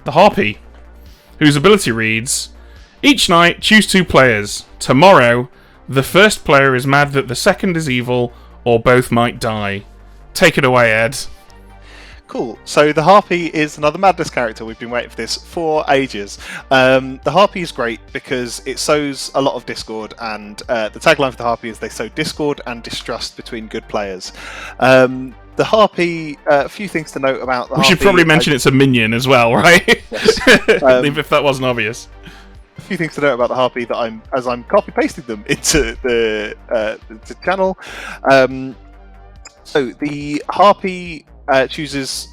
the Harpy, whose ability reads, each night, choose 2 players. Tomorrow, the first player is mad that the second is evil, or both might die. Take it away, Ed. Cool. So the Harpy is another Madness character. We've been waiting for this for ages. The Harpy is great because it sows a lot of discord, and the tagline for the Harpy is they sow discord and distrust between good players. The Harpy, a few things to note about the Harpy. We should probably mention it's a minion as well, right? Yes. If that wasn't obvious. A few things to note about the Harpy that I'm copy pasting them into the channel. So the Harpy chooses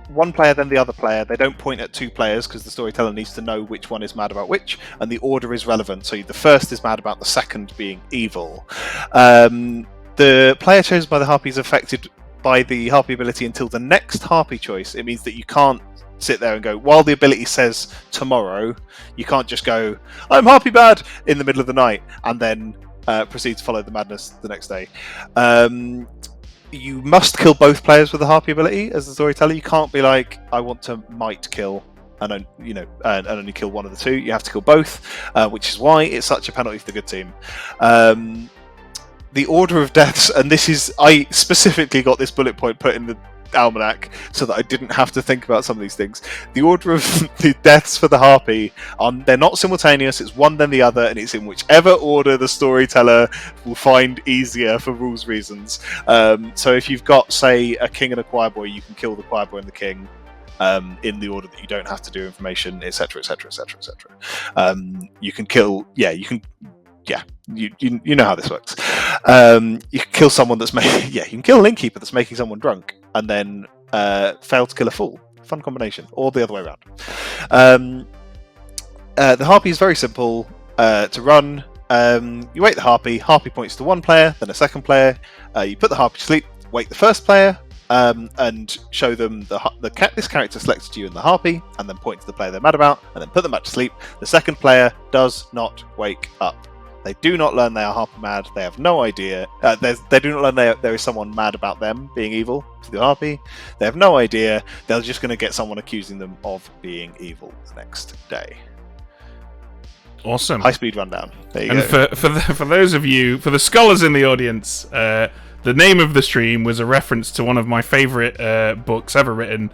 one player, then the other player. They don't point at 2 players because the storyteller needs to know which one is mad about which, and the order is relevant. So the first is mad about the second being evil. The player chosen by the Harpy is affected by the Harpy ability until the next Harpy choice. It means that you can't sit there and go, while the ability says tomorrow, you can't just go, I'm Harpy bad, in the middle of the night, and then proceed to follow the madness the next day. You must kill both players with the Harpy ability as the storyteller. You can't be like, I want to might kill and only kill one of the 2. You have to kill both, which is why it's such a penalty for the good team. The order of deaths, and this is, I specifically got this bullet point put in the almanac so that I didn't have to think about some of these things. The order of the deaths for the Harpy, they're not simultaneous, it's one then the other, and it's in whichever order the storyteller will find easier for rules reasons. So if you've got, say, a king and a choir boy, you can kill the choir boy and the king in the order that you don't have to do information, etc, etc, etc, etc. You can kill, you know how this works. You can kill someone that's you can kill an innkeeper that's making someone drunk, and then fail to kill a fool. Fun combination, or the other way around. The Harpy is very simple to run. You wake the Harpy. Harpy points to one player, then a second player. You put the Harpy to sleep. Wake the first player. And show them this character selected you in the Harpy, and then point to the player they're mad about, and then put them back to sleep. The second player does not wake up. They do not learn they are Harpy mad. They have no idea. They do not learn there is someone mad about them being evil to the Harpy. They have no idea. They're just going to get someone accusing them of being evil the next day. Awesome. High speed rundown. There you go. And for those of you, for the scholars in the audience, the name of the stream was a reference to one of my favourite books ever written,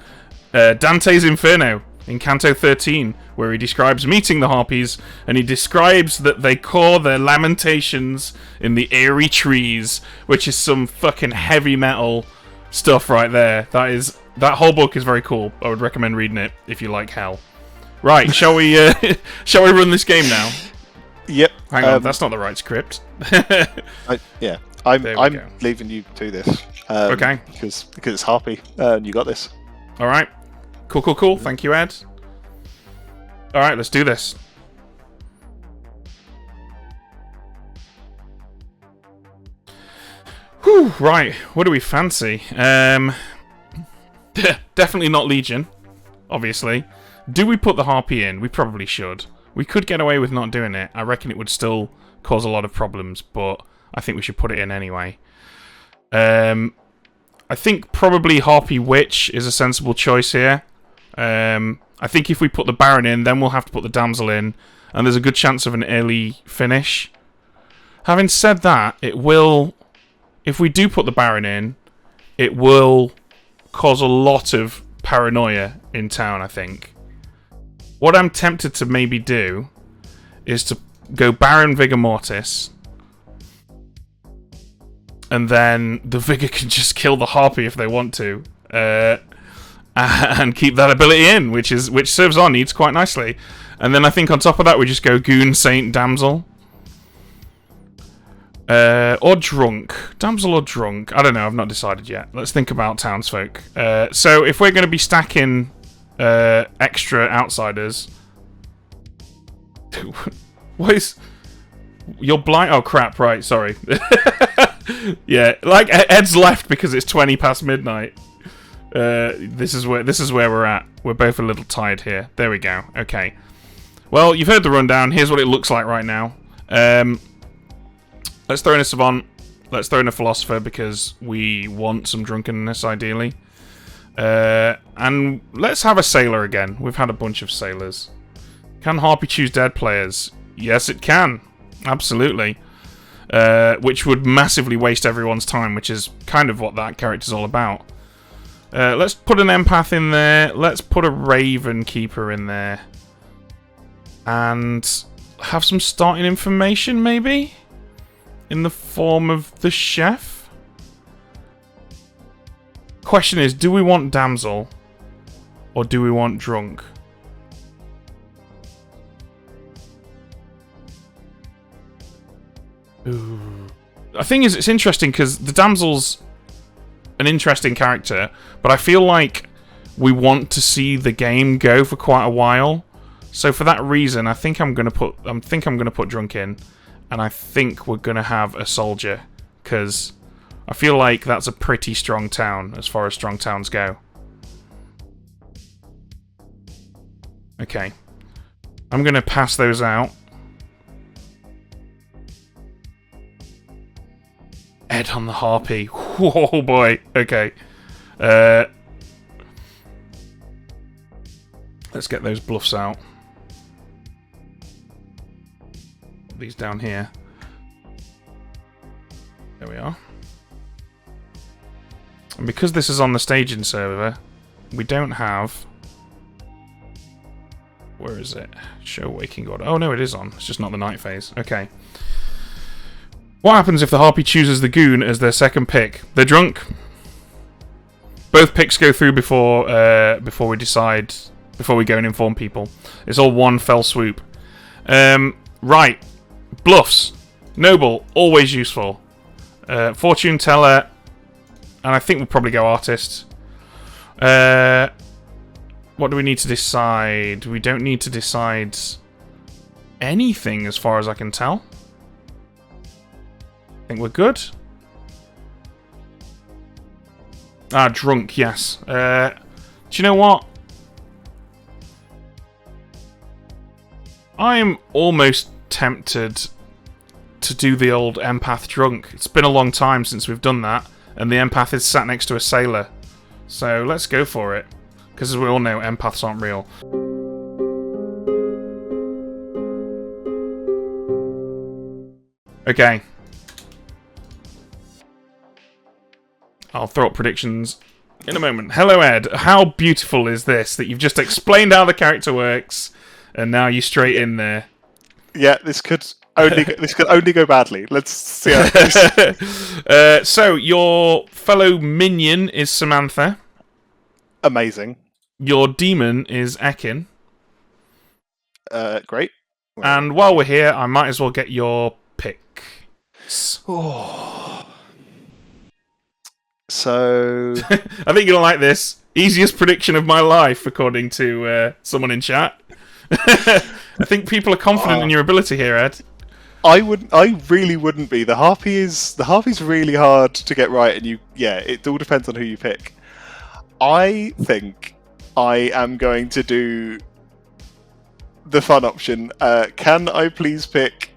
Dante's Inferno, in Canto 13, where he describes meeting the Harpies, and he describes that they caw their lamentations in the airy trees, which is some fucking heavy metal stuff right there. That whole book is very cool. I would recommend reading it if you like hell. Right, shall we run this game now? Yep. Hang on, that's not the right script. I'm leaving you to this. Okay. Because it's Harpy, and you got this. All right. Cool. Thank you, Ed. All right, let's do this. Whew, right, what do we fancy? Definitely not Legion, obviously. Do we put the Harpy in? We probably should. We could get away with not doing it. I reckon it would still cause a lot of problems, but I think we should put it in anyway. I think probably Harpy Witch is a sensible choice here. I think if we put the Baron in, then we'll have to put the Damsel in, and there's a good chance of an early finish. Having said that, it will... If we do put the Baron in, it will cause a lot of paranoia in town, I think. What I'm tempted to maybe do is to go Baron Vigor Mortis, and then the Vigor can just kill the Harpy if they want to, and keep that ability in, which serves our needs quite nicely. And then I think on top of that we just go Goon, Saint, Damsel. Or Drunk. Damsel or Drunk? I don't know, I've not decided yet. Let's think about townsfolk. So if we're going to be stacking extra outsiders... What is... You're blind... Oh crap, right, sorry. Yeah, like Ed's left because it's 20 past midnight. This is where we're at. We're both a little tired here. There we go. Okay. Well, you've heard the rundown. Here's what it looks like right now. Let's throw in a Savant. Let's throw in a Philosopher because we want some drunkenness, ideally. And let's have a sailor again. We've had a bunch of sailors. Can Harpy choose dead players? Yes, it can. Absolutely. Which would massively waste everyone's time, which is kind of what that character's all about. Let's put an empath in there. Let's put a raven keeper in there. And have some starting information, maybe? In the form of the chef? Question is, do we want damsel? Or do we want drunk? Ooh. I think it's interesting because the damsel's an interesting character, but I feel like we want to see the game go for quite a while. So for that reason, I think I'm gonna put drunk in, and I think we're gonna have a soldier because I feel like that's a pretty strong town as far as strong towns go. Okay, I'm gonna pass those out. Ed on the Harpy. Whoa, boy. Okay. Let's get those bluffs out. These down here. There we are. And because this is on the staging server, we don't have... Where is it? Show waking order. Oh, no, it is on. It's just not the night phase. Okay. What happens if the Harpy chooses the Goon as their second pick? They're drunk. Both picks go through before we decide, before we go and inform people. It's all one fell swoop. Right. Bluffs. Noble. Always useful. Fortune teller. And I think we'll probably go artist. What do we need to decide? We don't need to decide anything as far as I can tell. I think we're good. Ah, drunk, yes. Do you know what? I'm almost tempted to do the old empath drunk. It's been a long time since we've done that, and the empath is sat next to a sailor. So let's go for it. Because as we all know, empaths aren't real. Okay. I'll throw up predictions in a moment. Hello, Ed. How beautiful is this that you've just explained how the character works, and now you're straight in there. Yeah, this could only go badly. Let's see how it goes. So your fellow minion is Samantha. Amazing. Your demon is Ekin. Great. And while we're here, I might as well get your picks. Oh. So I think you'll like this. Easiest prediction of my life, according to someone in chat. I think people are confident in your ability here, Ed. I really wouldn't be. The Harpy's really hard to get right, and it all depends on who you pick. I think I am going to do the fun option. Can I please pick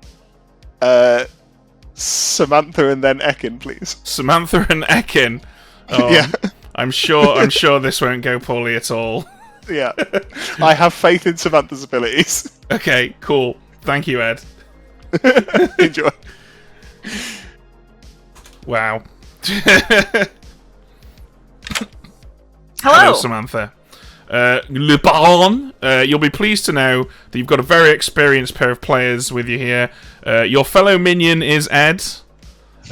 Samantha and then Ekin, please? Samantha and Ekin. Yeah. I'm sure this won't go poorly at all. Yeah. I have faith in Samantha's abilities. Okay, cool. Thank you, Ed. Enjoy. Wow. Hello, Samantha. Le Baron, you'll be pleased to know that you've got a very experienced pair of players with you here. Your fellow minion is Ed.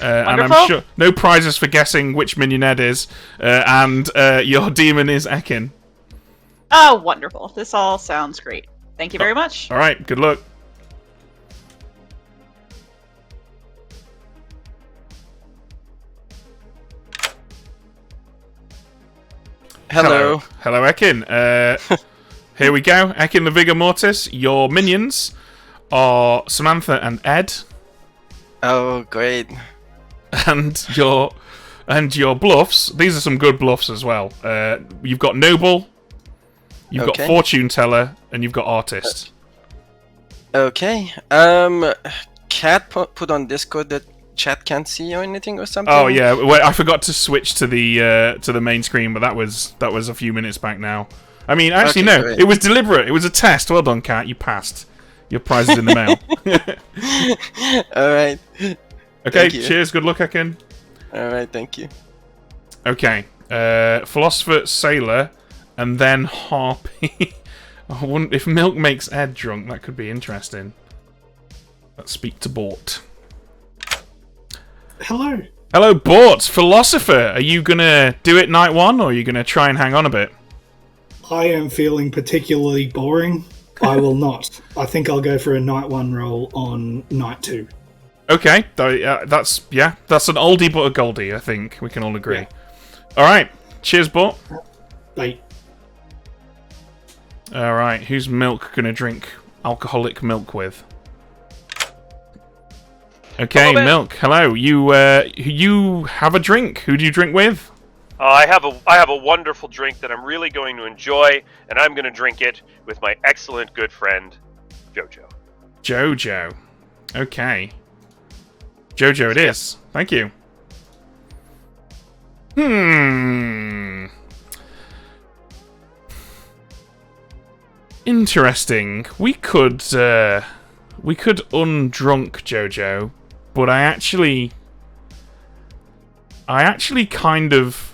And I'm sure no prizes for guessing which minion Ed is. And your demon is Ekin. Oh, wonderful. This all sounds great. Thank you very much. All right, good luck. Hello. Hello, Ekin. Here we go. Ekin the Vigor Mortis. Your minions are Samantha and Ed. Oh, great. And your bluffs. These are some good bluffs as well. You've got Noble, you've got Fortune Teller, and you've got Artist. Okay. Cat put on Discord that chat can't see or anything or something? Oh yeah, well, I forgot to switch to the main screen, but that was a few minutes back now. I mean, actually Okay, no, great. it was deliberate. It was a test. Well done, Kat. You passed. Your prize is in the mail. Alright. Okay, Thank you. cheers. Good luck, Ekin. Alright, thank you. Okay, philosopher, sailor, and then Harpy. I wonder if Milk makes Ed drunk. That could be interesting. Let's speak to Bort. Hello. Hello, Bort. Philosopher. Are you gonna do it night one, or are you gonna try and hang on a bit? I am feeling particularly boring. I will not. I think I'll go for a night one roll on night 2. Okay, that's an oldie but a goldie. I think we can all agree. Yeah. All right, cheers, Bort. Like, All right, who's Milk gonna drink alcoholic milk with? Okay, Hello, Milk. Hello. You have a drink. Who do you drink with? I have a wonderful drink that I'm really going to enjoy, and I'm going to drink it with my excellent good friend, Jojo. Jojo. Okay. Jojo it is. Thank you. Interesting. We could undrunk Jojo, but I actually kind of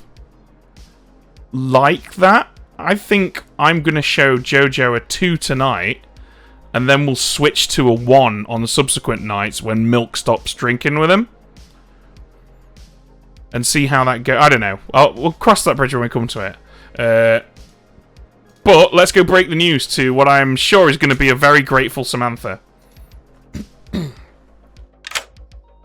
like that. I think I'm going to show Jojo a 2 tonight, and then we'll switch to a 1 on the subsequent nights when Milk stops drinking with him. And see how that goes. I don't know. We'll cross that bridge when we come to it. But let's go break the news to what I'm sure is going to be a very grateful Samantha.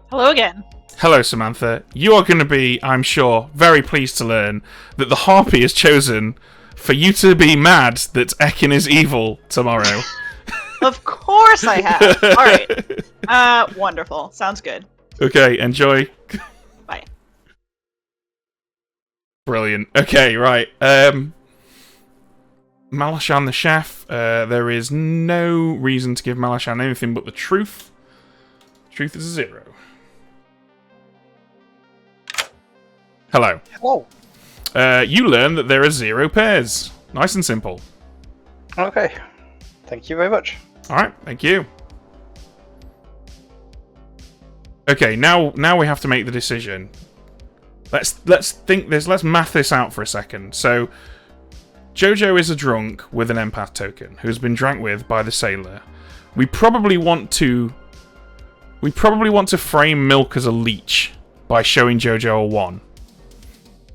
Hello again. Hello, Samantha. You are going to be, I'm sure, very pleased to learn that the Harpy has chosen for you to be mad that Ekin is evil tomorrow. Of course I have. All right. Wonderful. Sounds good. Okay, enjoy. Bye. Brilliant. Okay, right. Malashan the chef. There is no reason to give Malashan anything but the truth. Truth is a 0. Hello. Hello. You learn that there are 0 pairs. Nice and simple. Okay. Thank you very much. Alright, thank you. Okay, now we have to make the decision. Let's think this. Let's math this out for a second. So, Jojo is a drunk with an empath token who's been drank with by the sailor. We probably want to frame Milk as a leech by showing Jojo a 1.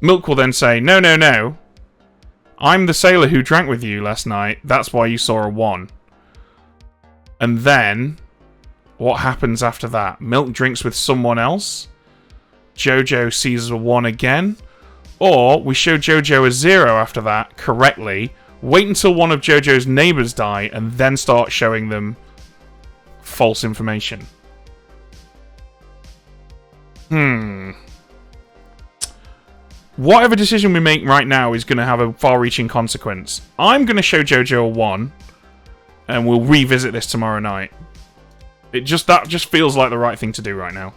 Milk will then say, "No, no, no. I'm the sailor who drank with you last night. That's why you saw a 1." And then, what happens after that? Milk drinks with someone else. Jojo sees a 1 again. Or we show Jojo a 0 after that, correctly. Wait until one of Jojo's neighbours die, and then start showing them false information. Whatever decision we make right now is going to have a far-reaching consequence. I'm going to show Jojo a 1, and we'll revisit this tomorrow night. That just feels like the right thing to do right now.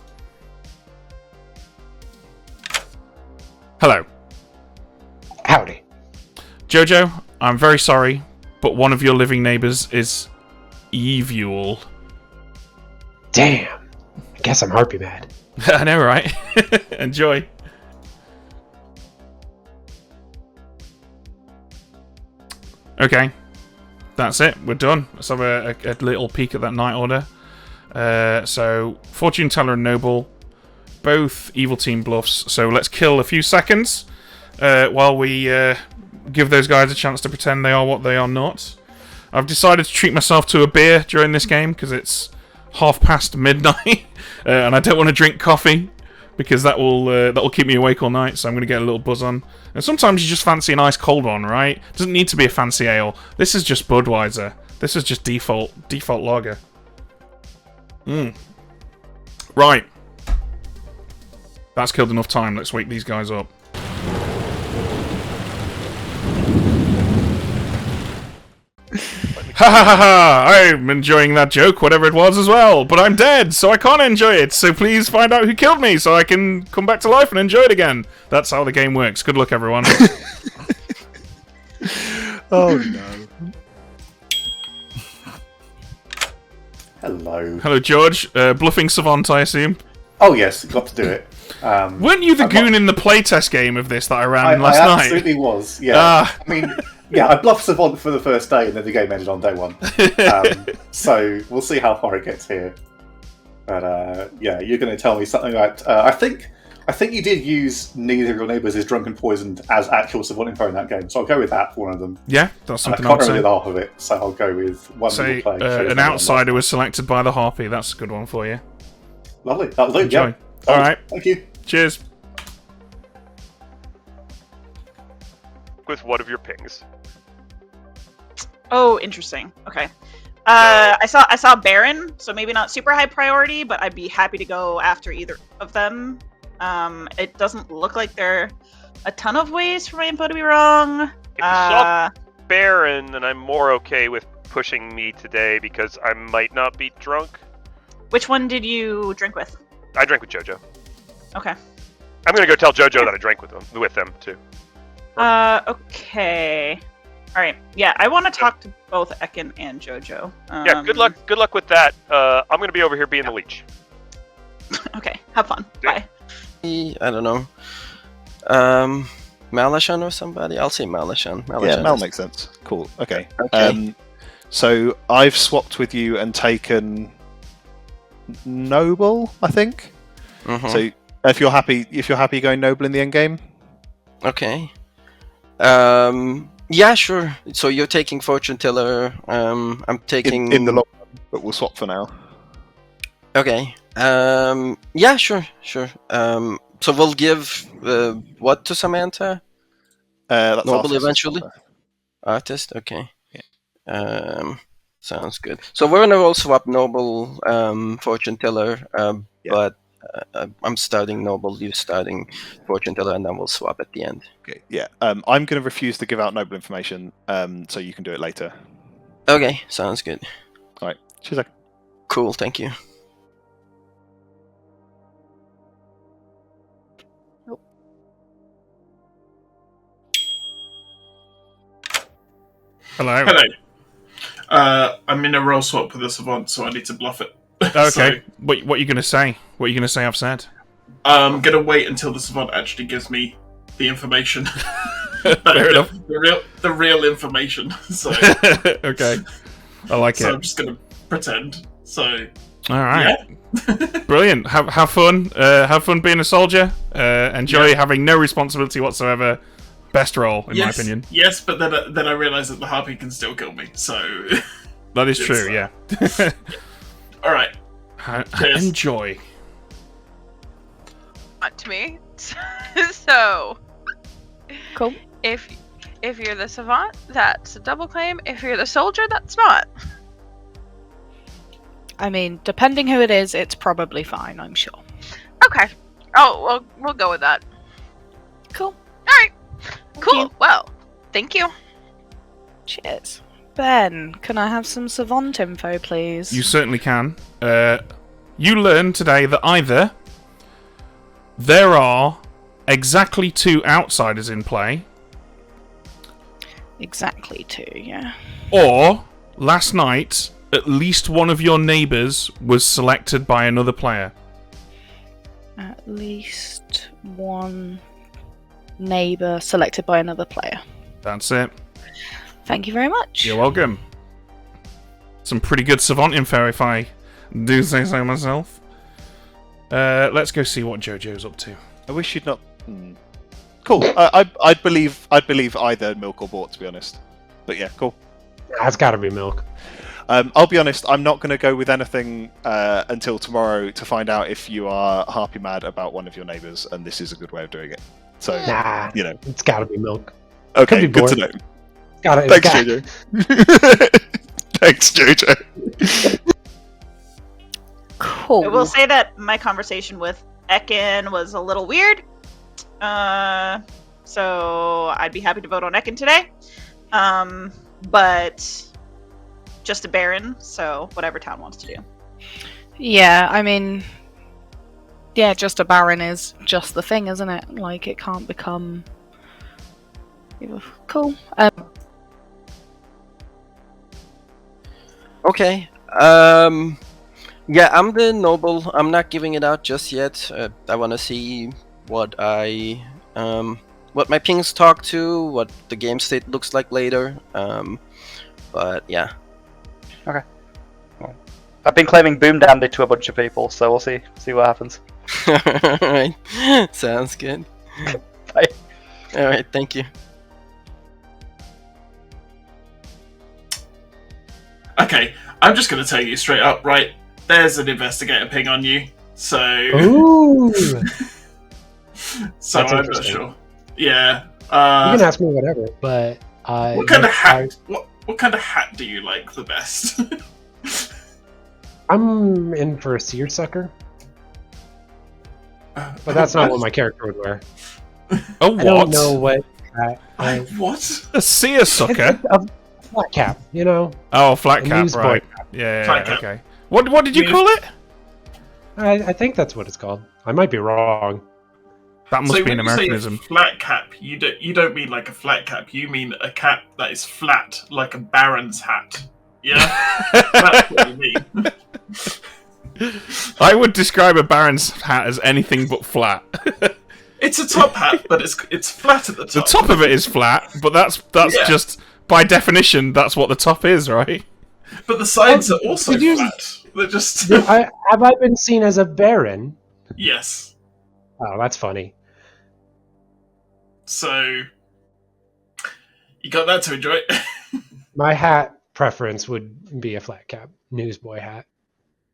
Hello. Howdy. Jojo, I'm very sorry, but one of your living neighbours is evil. Damn. I guess I'm Harpy mad. I know, right? Enjoy. Okay. That's it. We're done. Let's have a little peek at that night order. So, Fortune Teller and Noble, both evil team bluffs. So let's kill a few seconds while we give those guys a chance to pretend they are what they are not. I've decided to treat myself to a beer during this game because it's midnight, and I don't want to drink coffee because that will keep me awake all night. So I'm going to get a little buzz on. And sometimes you just fancy a nice cold one, right? It doesn't need to be a fancy ale. This is just Budweiser. This is just default lager. Right. That's killed enough time. Let's wake these guys up. Ha ha ha ha! I'm enjoying that joke, whatever it was as well, but I'm dead, so I can't enjoy it, so please find out who killed me so I can come back to life and enjoy it again. That's how the game works. Good luck, everyone. Oh no. Hello. Hello, George. Bluffing Savant, I assume. Oh yes, got to do it. Weren't you the goon in the playtest game of this that I ran last night? I absolutely was, yeah. I mean, yeah, I bluffed Savant for the first day, and then the game ended on day one. So we'll see how far it gets here. But yeah, you're going to tell me something about... I think you did use neither of your neighbours is drunk and poisoned as actual Savant info in that game, so I'll go with that for one of them. Yeah, that's something I can't remember the half of it, so I'll go with one. Say, an outsider was selected by the Harpy. That's a good one for you. Lovely. That'll do, Enjoy. yeah. All right. Thank you. Cheers. With one of your pings. Oh, interesting. Okay. I saw Baron, so maybe not super high priority, but I'd be happy to go after either of them. It doesn't look like there are a ton of ways for my info to be wrong. If you saw Baron, then I'm more okay with pushing me today because I might not be drunk. Which one did you drink with? I drank with JoJo. Okay. I'm gonna go tell JoJo that I drank with them too. Okay. All right. Yeah, I want to talk to both Ekin and JoJo. Yeah, good luck. Good luck with that. I'm gonna be over here being the leech. Okay. Have fun. Yeah. Bye. I don't know. Malashan or somebody? I'll say Malashan. Yeah, Mal makes sense. Cool. Okay. Okay. So I've swapped with you and taken Noble, I think. Mhm. So if you're happy going Noble in the end game. Okay. Yeah, sure. So you're taking Fortune Teller. I'm taking In the long run, but we'll swap for now. Okay. Yeah, sure. So we'll give what to Samantha? That's Noble artist. eventually. Artist. Okay. Yeah. Sounds good. So we're gonna all swap Noble, Fortune Teller. But I'm starting Noble. You're starting Fortune Teller, and then we'll swap at the end. Okay, yeah. I'm going to refuse to give out Noble information, so you can do it later. Okay. Sounds good. All right. Cheers. Cool. Thank you. Hello. I'm in a roll swap with the Savant, so I need to bluff it. Okay. So, What are you going to say? What are you going to say I've said? I'm gonna wait until the Savant actually gives me the information. Fair enough. The real information. So Okay. I like so it. I'm just gonna pretend. So All right. Brilliant. Have fun. Have fun being a soldier. Enjoy having no responsibility whatsoever. Best role, in my opinion. Yes, but then I realised that the Harpy can still kill me. So That is true. Yeah. all right. Cheers. Enjoy. To me. So cool. If you're the Savant, that's a double claim. If you're the soldier, that's not. I mean, depending who it is, it's probably fine, I'm sure. Okay. Oh, well, we'll go with that. Cool. Alright. Cool. you. Well, thank you. Cheers. Ben, can I have some Savant info, please? You certainly can. You learn today that either there are exactly 2 outsiders in play, Exactly 2, yeah. or last night at least one of your neighbours was selected by another player. At least one neighbour selected by another player. That's it. Thank you very much. You're welcome. Some pretty good Savant info, if I do say so myself. Let's go see what JoJo's up to. I wish you'd not. Cool. I'd believe either Milk or Bort, to be honest. But yeah, cool. That's got to be Milk. I'll be honest. I'm not going to go with anything until tomorrow to find out if you are Harpy mad about one of your neighbours, and this is a good way of doing it. So Nah, you know, it's got to be Milk. okay, Could be good to Bort. know. Thanks, JoJo. Thanks, JoJo. Cool. I will say that my conversation with Ekin was a little weird. So I'd be happy to vote on Ekin today. But just a Baron, so whatever town wants to do. Yeah, I mean, yeah, just a Baron is just the thing, isn't it? Like, it can't become... Cool. Okay. Yeah, I'm the noble. I'm not giving it out just yet. I want to see what what my pings talk to, what the game state looks like later. But yeah. Okay. Well, I've been claiming Boom Dandy to a bunch of people, so we'll see what happens. Alright. Sounds good. Bye. Alright, thank you. Okay, I'm just going to tell you straight up, right? There's an investigator ping on you, so... Ooh! So That's I'm not interesting. sure. Yeah. You can ask me whatever, but what kind of hat? What kind of hat do you like the best? I'm in for a seersucker, but that's not what my character would wear. A what? I don't know what. What? A seersucker? A flat cap, you know. Oh, flat A cap, newsboy right? cap. Yeah, Flat cap. okay. What did you call it? I think that's what it's called. I might be wrong. That must So be an when you say Americanism. flat cap, you don't mean like a flat cap. You mean a cap that is flat, like a baron's hat. Yeah, that's what you mean. I would describe a baron's hat as anything but flat. It's a top hat, but it's flat at the The top. top of it is flat, but that's Yeah. just by definition that's what the top is, right? But the sides are also Did you- flat. They're just Have I been seen as a baron? yes. Oh, that's funny. So you got that to enjoy. My hat preference would be a flat cap newsboy hat.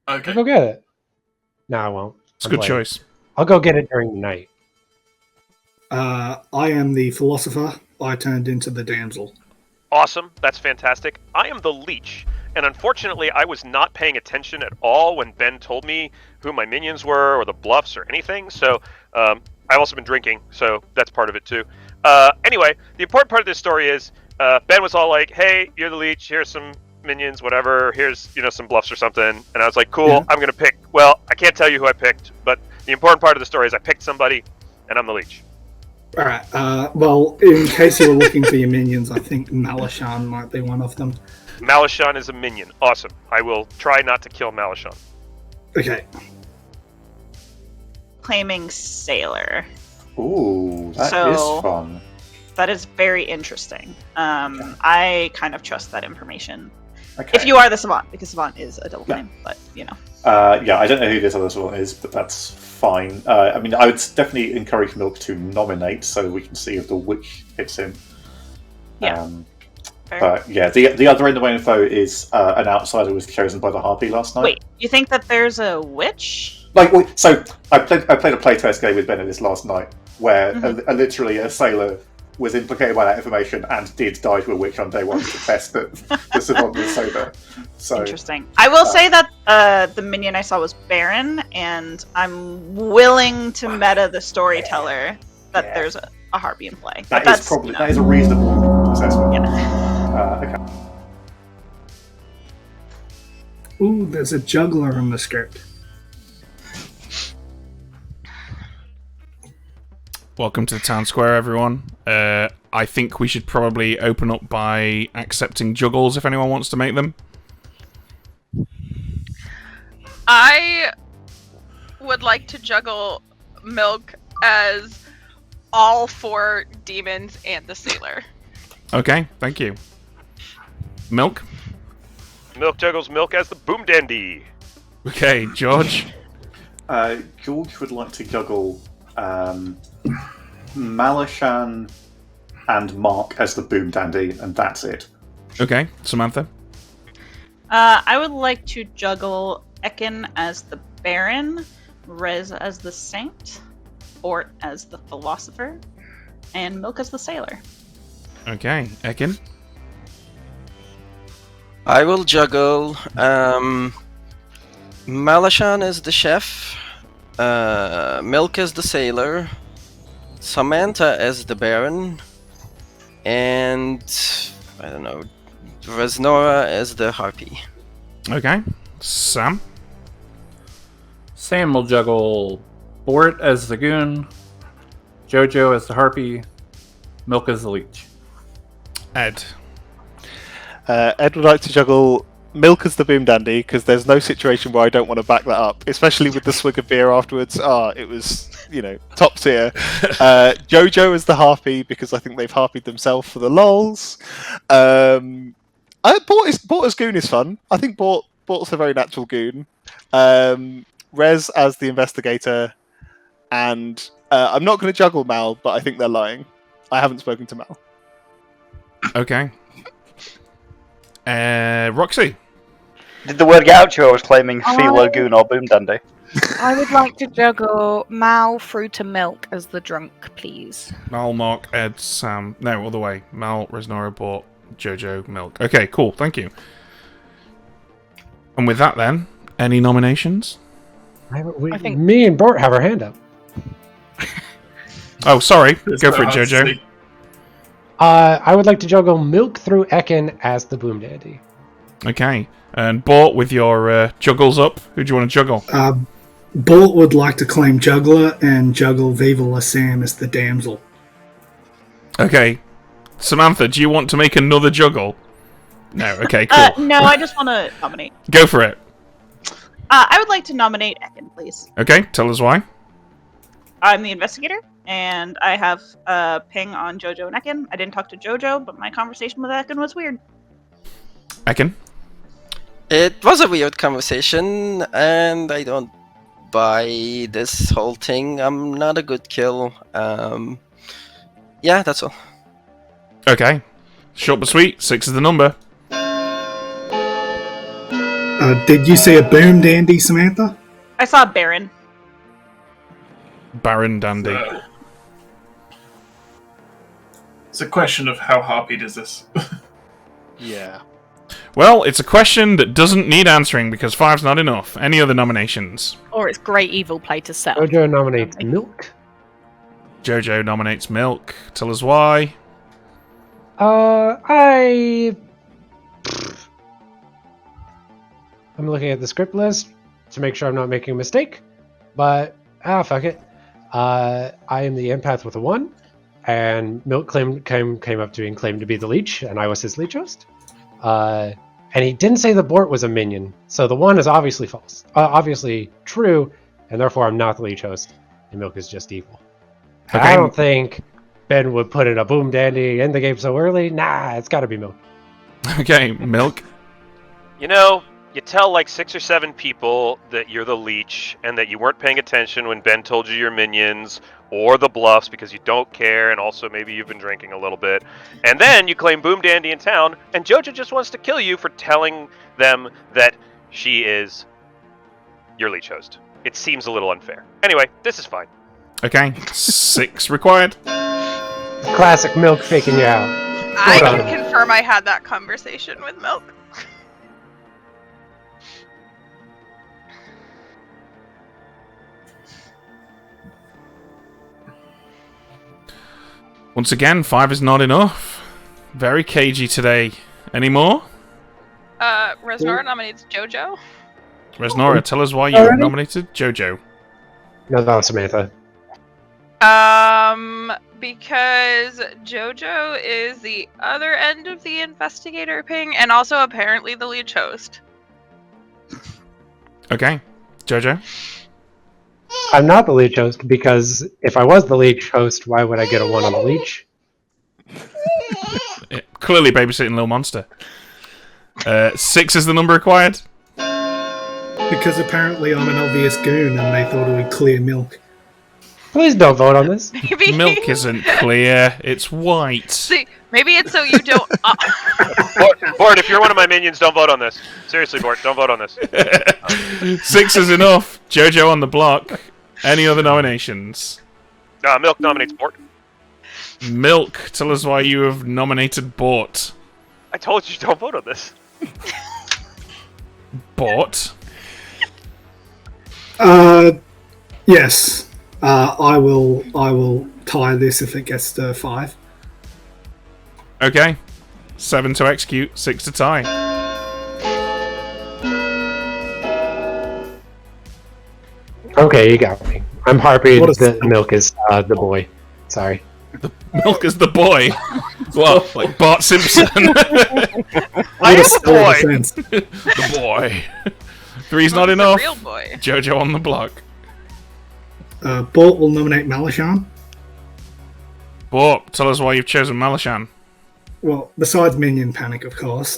Okay. I'll go get it. No, I won't. It's a I'm good playing. choice. I'll go get it during the night. I am the philosopher. I turned into the damsel. Awesome. That's fantastic. I am the leech. And unfortunately, I was not paying attention at all when Ben told me who my minions were or the bluffs or anything. So I've also been drinking, so that's part of it too. Anyway, the important part of this story is Ben was all like, hey, you're the leech. Here's some minions, whatever. Here's, some bluffs or something. And I was like, cool, Yeah. I'm going to pick. Well, I can't tell you who I picked, but the important part of the story is I picked somebody, and I'm the leech. All right. Well, in case you were looking for your minions, I think Malashan might be one of them. Malashan is a minion. Awesome. I will try not to kill Malashan. Okay. Claiming Sailor. Ooh, that is So- fun. That is very interesting. I kind of trust that information. Okay. If you are the Savant, because Savant is a double claim, but Yeah, I don't know who this other one is, but that's fine. I mean, I would definitely encourage Milk to nominate so we can see if the witch hits him. Yeah. Fair. But yeah, the other end of my info is an outsider was chosen by the Harpy last night. Wait, you think that there's a witch? So I played a playtest game with Bennett this last night where literally a sailor was implicated by that information and did die to a witch on day one to test that the savant was sober. So Interesting. I will say that the minion I saw was Baron, and I'm willing to meta the storyteller that there's a Harpy in play. But that is a reasonable assessment. Okay. Ooh, there's a juggler in the script. Welcome to the town square, everyone. I think we should probably open up by accepting juggles if anyone wants to make them. I would like to juggle Milk as all 4 demons and the sailor. Okay, thank you. Milk? Milk juggles Milk as the boom dandy. Okay, George? George would like to juggle Malashan and Mark as the boom dandy, and that's it. Okay, Samantha? I would like to juggle Ekin as the Baron, Rez as the Saint, Ort as the Philosopher, and Milk as the Sailor. Okay, Ekin? I will juggle Malashan as the chef, Milk as the sailor, Samantha as the Baron, and I don't know, Resnora as the Harpy. Okay. Sam? Sam will juggle Bort as the Goon, Jojo as the Harpy, Milk as the Leech. Ed? Ed would like to juggle Milk as the Boom Dandy, because there's no situation where I don't want to back that up, especially with the swig of beer afterwards. It was, top tier. Jojo as the Harpy, because I think they've harpied themselves for the lols. Bort as Goon is fun. I think Bort's a very natural Goon. Rez as the Investigator, and I'm not going to juggle Mal, but I think they're lying. I haven't spoken to Mal. Okay. Roxy? Did the word get out to you? I was claiming Philo, Goon, or Boom Dandy. I would like to juggle Mal through to Milk as the drunk, please. Mal, Mark, Ed, Sam. No, other way. Mal, Resnora, Bort, Jojo, Milk. Okay, cool. Thank you. And with that, then, any nominations? I think me and Bort have our hand up. Oh, sorry. Go for it, Jojo. I would like to juggle Milk through Ekin as the Boom Dandy. Okay. And Bort, with your juggles up, who do you want to juggle? Bort would like to claim Juggler and juggle Viva La Sam as the Damsel. Okay. Samantha, do you want to make another juggle? No, okay, cool. No, I just want to nominate. Go for it. I would like to nominate Ekin, please. Okay, tell us why. I'm the investigator, and I have a ping on Jojo and Ekin. I didn't talk to Jojo, but my conversation with Ekin was weird. Ekin? It was a weird conversation, and I don't buy this whole thing. I'm not a good kill. Yeah, that's all. Okay. Short but sweet. 6 is the number. Did you see a Boom Dandy, Samantha? I saw Baron. Baron Dandy. It's a question of how harpied is this? Yeah. Well, it's a question that doesn't need answering because 5's not enough. Any other nominations? Or it's great evil play to sell. Jojo nominates Milk. Jojo nominates Milk. Tell us why. I'm looking at the script list to make sure I'm not making a mistake, but fuck it. I am the empath with a 1, and Milk came up to me and claimed to be the leech, and I was his leech host. And he didn't say the Bort was a minion, so the 1 is obviously false, obviously true, and therefore I'm not the leech host, and Milk is just evil. Okay. I don't think Ben would put in a Boom Dandy in the game so early. Nah, it's got to be Milk. Okay, Milk. You tell like 6 or 7 people that you're the leech and that you weren't paying attention when Ben told you your minions or the bluffs because you don't care, and also maybe you've been drinking a little bit. And then you claim Boom Dandy in town, and Jojo just wants to kill you for telling them that she is your leech host. It seems a little unfair. Anyway, this is fine. Okay, 6 required. Classic Milk faking you out. I can confirm I had that conversation with Milk. Once again, 5 is not enough. Very cagey today. Any more? Resnora nominates Jojo. Resnora, tell us why you nominated Jojo. No, that was Samantha. Because Jojo is the other end of the investigator ping, and also apparently the leech host. Okay, Jojo? I'm not the leech host, because if I was the leech host, why would I get a 1 on the leech? Clearly babysitting Little Monster. 6 is the number required. Because apparently I'm an obvious goon and they thought it would clear Milk. Please don't vote on this. Maybe. Milk isn't clear, it's white. See, maybe it's so you don't. Bort, if you're one of my minions, don't vote on this. Seriously, Bort, don't vote on this. 6 is enough. Jojo on the block. Any other nominations? Milk nominates Bort. Milk, tell us why you have nominated Bort. I told you, don't vote on this. Bort? Yes. I will tie this if it gets to 5. Okay. 7 to execute, 6 to tie. Okay, you got me. I'm Harpy. The milk is the boy. Sorry. The milk is the boy. Well, like Bart Simpson. I am a boy. The boy. 3's not He's a enough. real boy. Jojo on the block. Bort will nominate Malashan. Bort, tell us why you've chosen Malashan. Well, besides Minion Panic, of course,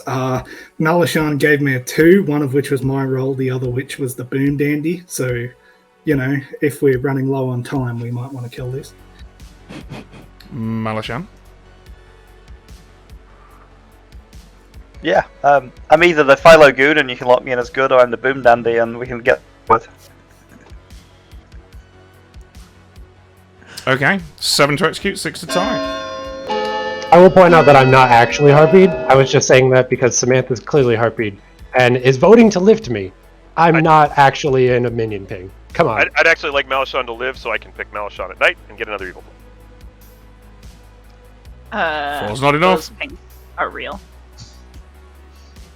Malashan gave me a 2, one of which was my role, the other which was the Boom Dandy. So, you know, if we're running low on time, we might want to kill this. Malashan? Yeah, I'm either the Philo Goon and you can lock me in as good, or I'm the Boom Dandy and we can get with. Okay, 7 to execute, 6 to tie. I will point out that I'm not actually Harpied. I was just saying that because Samantha's clearly Harpied and is voting to lift me. I'm not actually in a minion ping. Come on. I'd actually like Malashan to live so I can pick Malashan at night and get another evil. 4's not enough. Those things are real.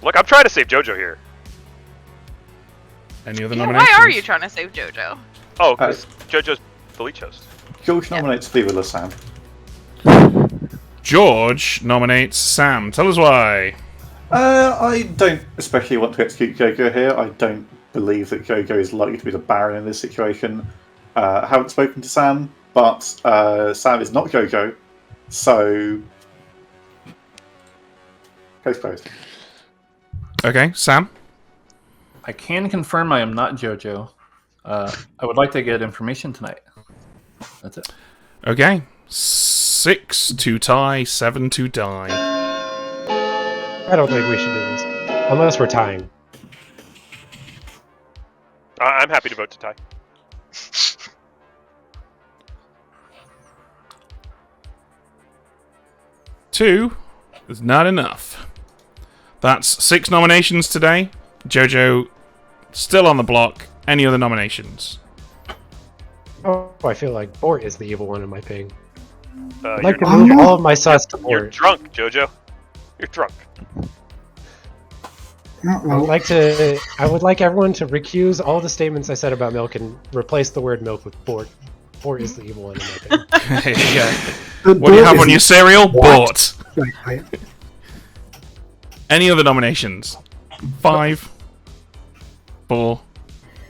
Look, I'm trying to save JoJo here. Any other Yeah, nominations? why are you trying to save JoJo? Oh, because JoJo's the leech host. George nominates Viva Sam. George nominates Sam. Tell us why. I don't especially want to execute Gogo here. I don't believe that Gogo is likely to be the Baron in this situation. I haven't spoken to Sam, but Sam is not Gogo, so case closed. Okay, Sam? I can confirm I am not JoJo. I would like to get information tonight. That's it. Okay. 6 to tie, 7 to die. I don't think we should do this. Unless we're tying. I'm happy to vote to tie. Two is not enough. That's 6 nominations today. JoJo still on the block. Any other nominations? Oh, I feel like Bort is the evil one in my ping. I'd You're like to move all of my sus to You're Bort. drunk, JoJo. You're drunk. I would like everyone to recuse all the statements I said about milk and replace the word milk with Bort. Bort is the evil one in my ping. Yeah. What do you have on your cereal? Bort. Any other nominations? 5, 4,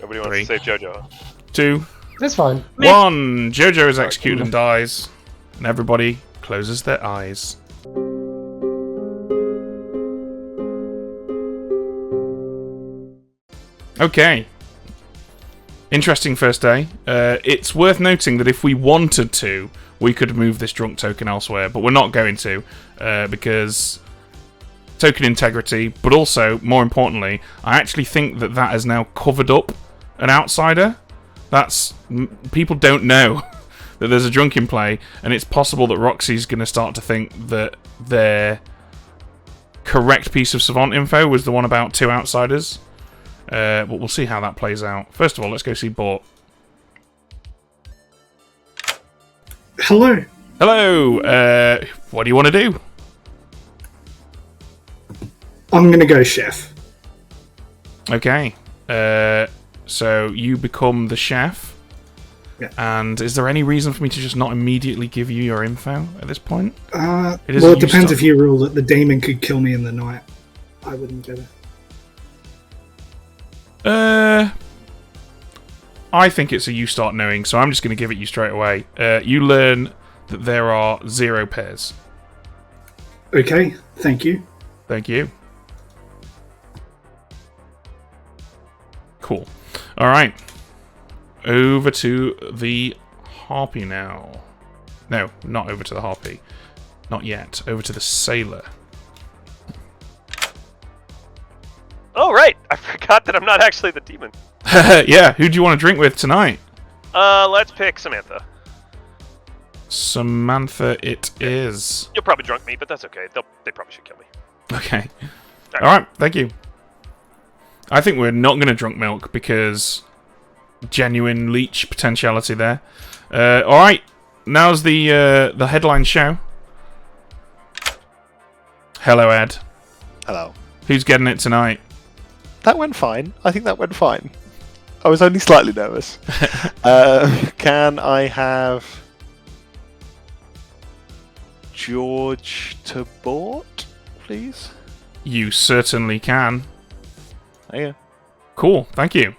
Nobody wants 3, to save JoJo. 2, That's fine. 1. JoJo is executed and dies. And everybody closes their eyes. Okay. Interesting first day. It's worth noting that if we wanted to, we could move this drunk token elsewhere, but we're not going to, because token integrity, but also, more importantly, I actually think that that has now covered up an outsider. People don't know that there's a drunk in play, and it's possible that Roxy's going to start to think that their correct piece of Savant info was the one about 2 outsiders. But we'll see how that plays out. First of all, let's go see Bort. Hello. Hello. What do you want to do? I'm going to go chef. Okay. So you become the chef. Yeah. And is there any reason for me to just not immediately give you your info at this point? It depends if you rule that the demon could kill me in the night. I wouldn't get it. I think it's a you start knowing, so I'm just going to give it you straight away. You learn that there are 0 pairs. Okay, thank you. Thank you. Cool. Alright. Over to the Harpy now. No, not over to the Harpy. Not yet. Over to the Sailor. Oh, right! I forgot that I'm not actually the demon. Yeah, who do you want to drink with tonight? Let's pick Samantha. Samantha it is. You'll probably drunk me, but that's okay. They probably should kill me. Okay. Alright, thank you. I think we're not going to drunk milk because genuine leech potentiality there. Alright, now's the headline show. Hello, Ed. Hello. Who's getting it tonight? That went fine. I think that went fine. I was only slightly nervous. Can I have George Tabort, please? You certainly can. There you go. Cool, thank you.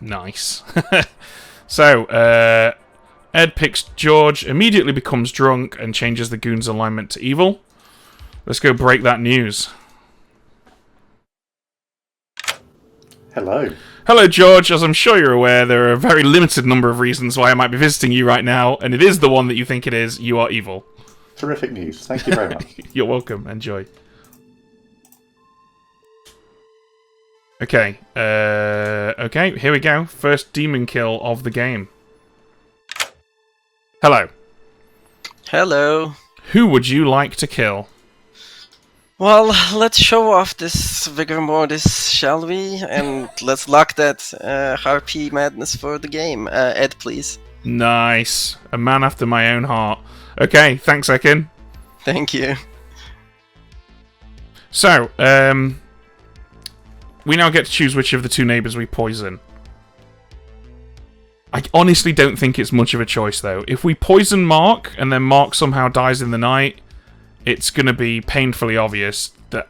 Nice. So, Ed picks George, immediately becomes drunk, and changes the goon's alignment to evil. Let's go break that news. Hello. Hello, George. As I'm sure you're aware, there are a very limited number of reasons why I might be visiting you right now, and it is the one that you think it is. You are evil. Terrific news. Thank you very much. You're welcome. Enjoy. Okay. Okay, here we go. First demon kill of the game. Hello. Hello. Who would you like to kill? Well, let's show off this Vigor Mortis, shall we? And let's lock that Harpy madness for the game. Ed, please. Nice. A man after my own heart. Okay, thanks, Ekin. Thank you. So, we now get to choose which of the two neighbours we poison. I honestly don't think it's much of a choice, though. If we poison Mark, and then Mark somehow dies in the night, it's going to be painfully obvious that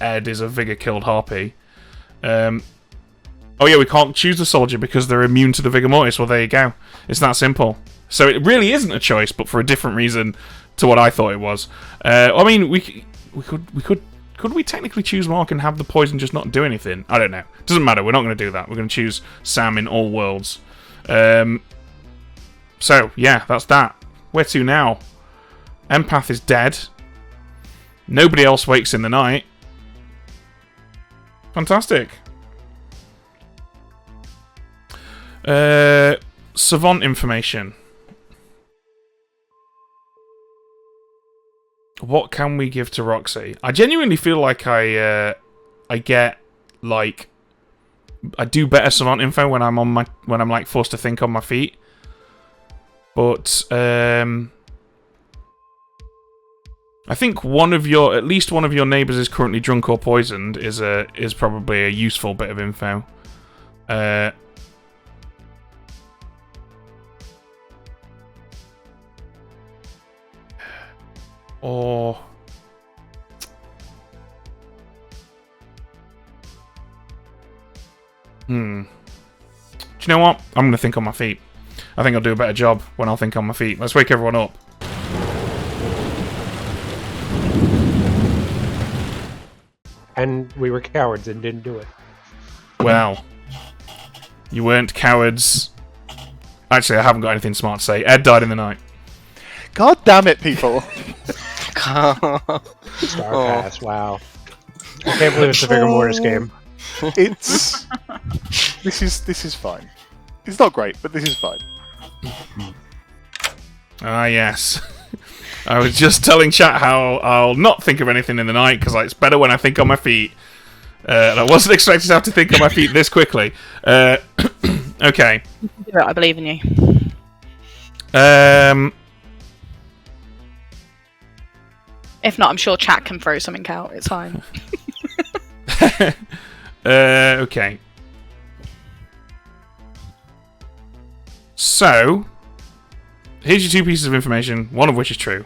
Ed is a Vigor-killed Harpy. Oh yeah, we can't choose the soldier because they're immune to the Vigor Mortis. Well, there you go. It's that simple. So it really isn't a choice, but for a different reason to what I thought it was. I mean, could we technically choose Mark and have the poison just not do anything? I don't know. Doesn't matter. We're not going to do that. We're going to choose Sam in all worlds. So yeah, that's that. Where to now? Empath is dead. Nobody else wakes in the night. Fantastic. Savant information. What can we give to Roxy? I genuinely feel like I get like I do better savant info when I'm like forced to think on my feet. But I think at least one of your neighbours is currently drunk or poisoned is probably a useful bit of info. Or do you know what? I'm going to think on my feet. I think I'll do a better job when I'll think on my feet. Let's wake everyone up. And we were cowards and didn't do it. Well, you weren't cowards. Actually, I haven't got anything smart to say. Ed died in the night. God damn it, people. Star Pass, wow. I can't believe it's a Vigor Mortis game. It's... This is fine. It's not great, but this is fine. Ah, yes. I was just telling chat how I'll not think of anything in the night because it's better when I think on my feet. And I wasn't expecting to have to think on my feet this quickly. Okay. I believe in you. If not, I'm sure chat can throw something out. It's fine. Okay. So, here's your two pieces of information, one of which is true,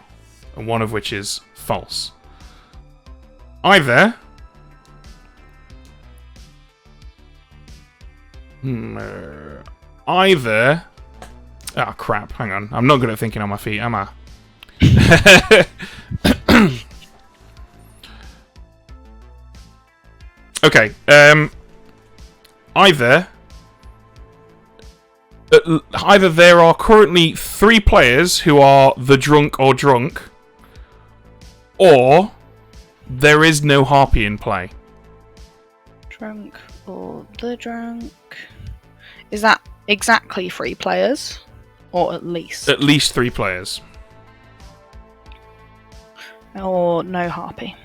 and one of which is false. Either... Either... Oh, crap. Hang on. I'm not good at thinking on my feet, am I? Okay. Either there are currently 3 players who are the drunk or drunk, or there is no Harpy in play. Drunk or the drunk. Is that exactly 3 players? Or at least? At least 3 players. Or no Harpy.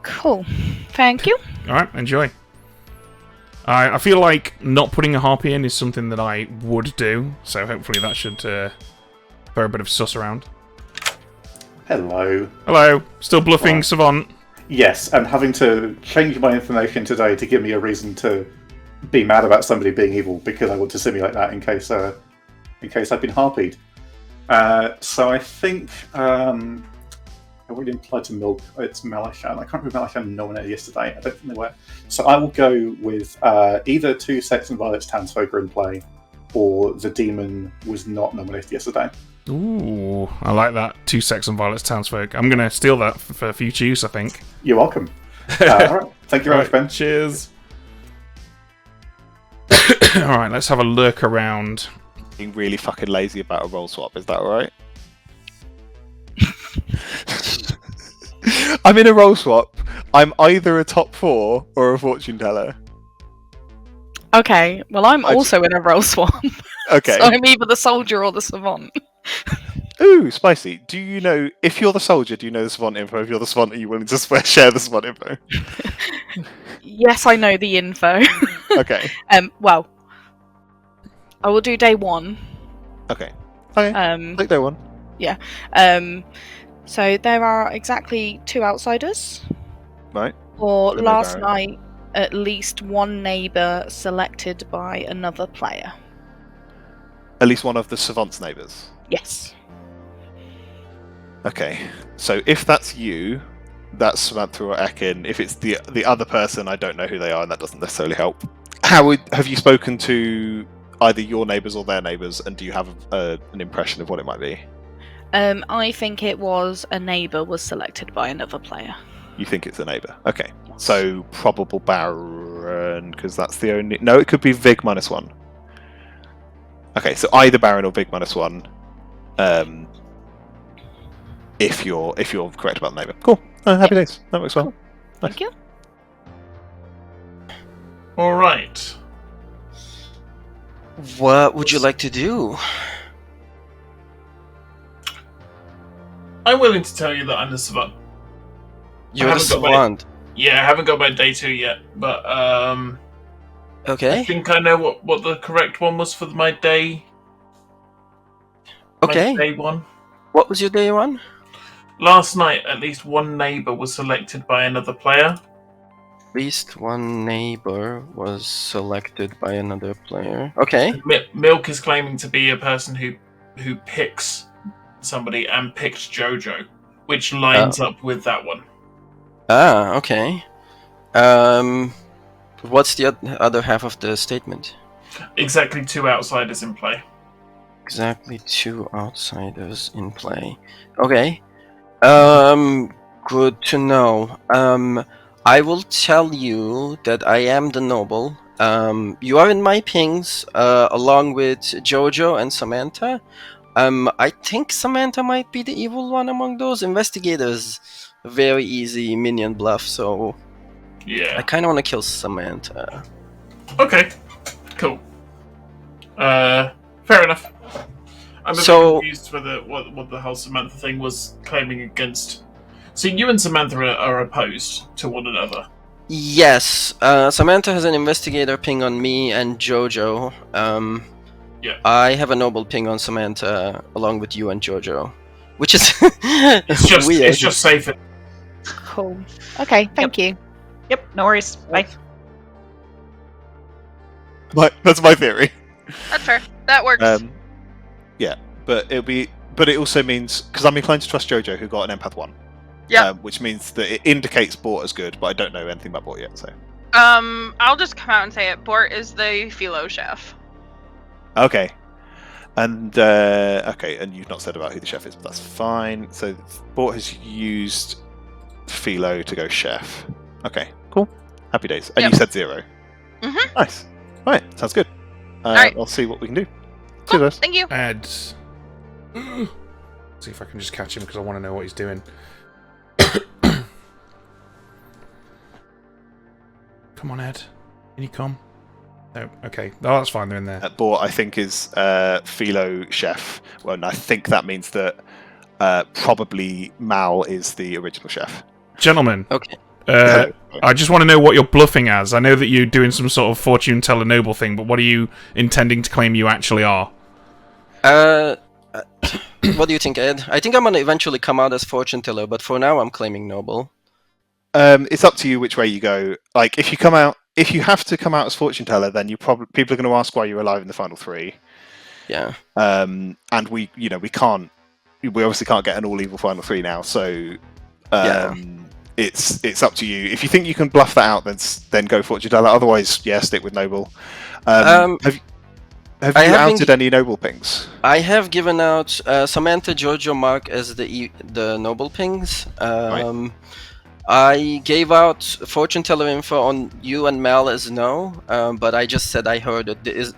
Cool. Thank you. Alright, enjoy. I feel like not putting a Harpy in is something that I would do, so hopefully that should throw a bit of sus around. Hello. Hello. Still bluffing, Right. Savant. Yes, and having to change my information today to give me a reason to be mad about somebody being evil because I want to simulate that in case I've been harpied. So I think I already implied to Milk it's Malashan. I can't remember Malashan nominated yesterday. I don't think they were. So I will go with either 2 Sex and Violence Townsfolk are in play, or the demon was not nominated yesterday. Ooh, I like that. 2 Sex and Violence Townsfolk. I'm going to steal that for future use, I think. You're welcome. All right. Thank you very much, Ben. Cheers. Alright, let's have a look around. Being really fucking lazy about a roll swap, is that alright? I'm in a roll swap. I'm either a top 4 or a fortune teller. Okay, well, I'm also in a role swap. Okay. So I'm either the soldier or the savant. Ooh, spicy. Do you know, if you're the soldier, do you know the savant info? If you're the savant, are you willing to share the savant info? Yes, I know the info. Okay. Well, I will do day 1. Okay. Okay. Take day 1. Yeah. So there are exactly 2 outsiders. Right. For What do they last vary? night, at least 1 neighbour selected by another player. At least one of the savant's neighbours. Yes. Okay. So if that's you, that's Samantha or Ekin. If it's the other person, I don't know who they are, and that doesn't necessarily help. Have you spoken to either your neighbours or their neighbours, and do you have an impression of what it might be? I think it was a neighbour was selected by another player. You think it's a neighbour? Okay. So probable Baron, because that's the only. No, it could be Vig -1. Okay, so either Baron or Vig -1. If you're correct about the neighbour. Cool. Happy days. That works well. Thank you. All right. What would you like to do? I'm willing to tell you that I'm the savant. You're the haven't got my- savant. Yeah, I haven't got my day 2 yet, but Okay. I think I know what the correct one was for my day. Okay. My day 1. What was your day 1? Last night, at least 1 neighbour was selected by another player. At least 1 neighbor was selected by another player. Okay. Milk is claiming to be a person who picks somebody and picked Jojo, which lines up with that one. Ah, okay. What's the other half of the statement? Exactly 2 outsiders in play. Exactly 2 outsiders in play. Okay. Good to know. I will tell you that I am the noble. You are in my pings, along with Jojo and Samantha. I think Samantha might be the evil one among those investigators. Very easy minion bluff, so Yeah. I kind of want to kill Samantha. Okay. Cool. Fair enough. I'm a bit confused for what the whole Samantha thing was claiming against. So you and Samantha are opposed to one another. Yes, Samantha has an investigator ping on me and Jojo. Yeah. I have a noble ping on Samantha along with you and Jojo, which is It's just weird. It's just safer. Cool. Okay, thank you. Yep, no worries. Bye. That's my theory. That's fair. That works. Yeah, but it also means, because I'm inclined to trust Jojo, who got an empath 1. Yeah. Which means that it indicates Bort as good, but I don't know anything about Bort yet. So. I'll just come out and say it. Bort is the philo chef. Okay. And and you've not said about who the chef is, but that's fine. So Bort has used Philo to go chef. Okay, cool. Happy days. And Yep. you said 0. Mm-hmm. Nice. Right, sounds good. Alright. I'll see what we can do. Cool. Cheers. Thank you. Ed. See if I can just catch him because I want to know what he's doing. Come on, Ed. Can you come? No. Okay. Oh, that's fine. They're in there. Bort, I think, is Philo chef. Well, and I think that means that probably Mal is the original chef. Gentlemen. Okay. I just want to know what you're bluffing as. I know that you're doing some sort of fortune teller noble thing, but what are you intending to claim you actually are? What do you think, Ed? I think I'm gonna eventually come out as fortune teller, but for now I'm claiming noble. It's up to you which way you go. Like, if you have to come out as fortune teller, then people are going to ask why you're alive in the final 3. Yeah. And we obviously can't get an all evil final 3 now. So it's up to you. If you think you can bluff that out, then go fortune teller. Otherwise, yeah, stick with noble. Have you outed any noble pings? I have given out Samantha, Giorgio, Mark as the noble pings. Right. I gave out fortune teller info on you and Mel as no, but I just said I heard it.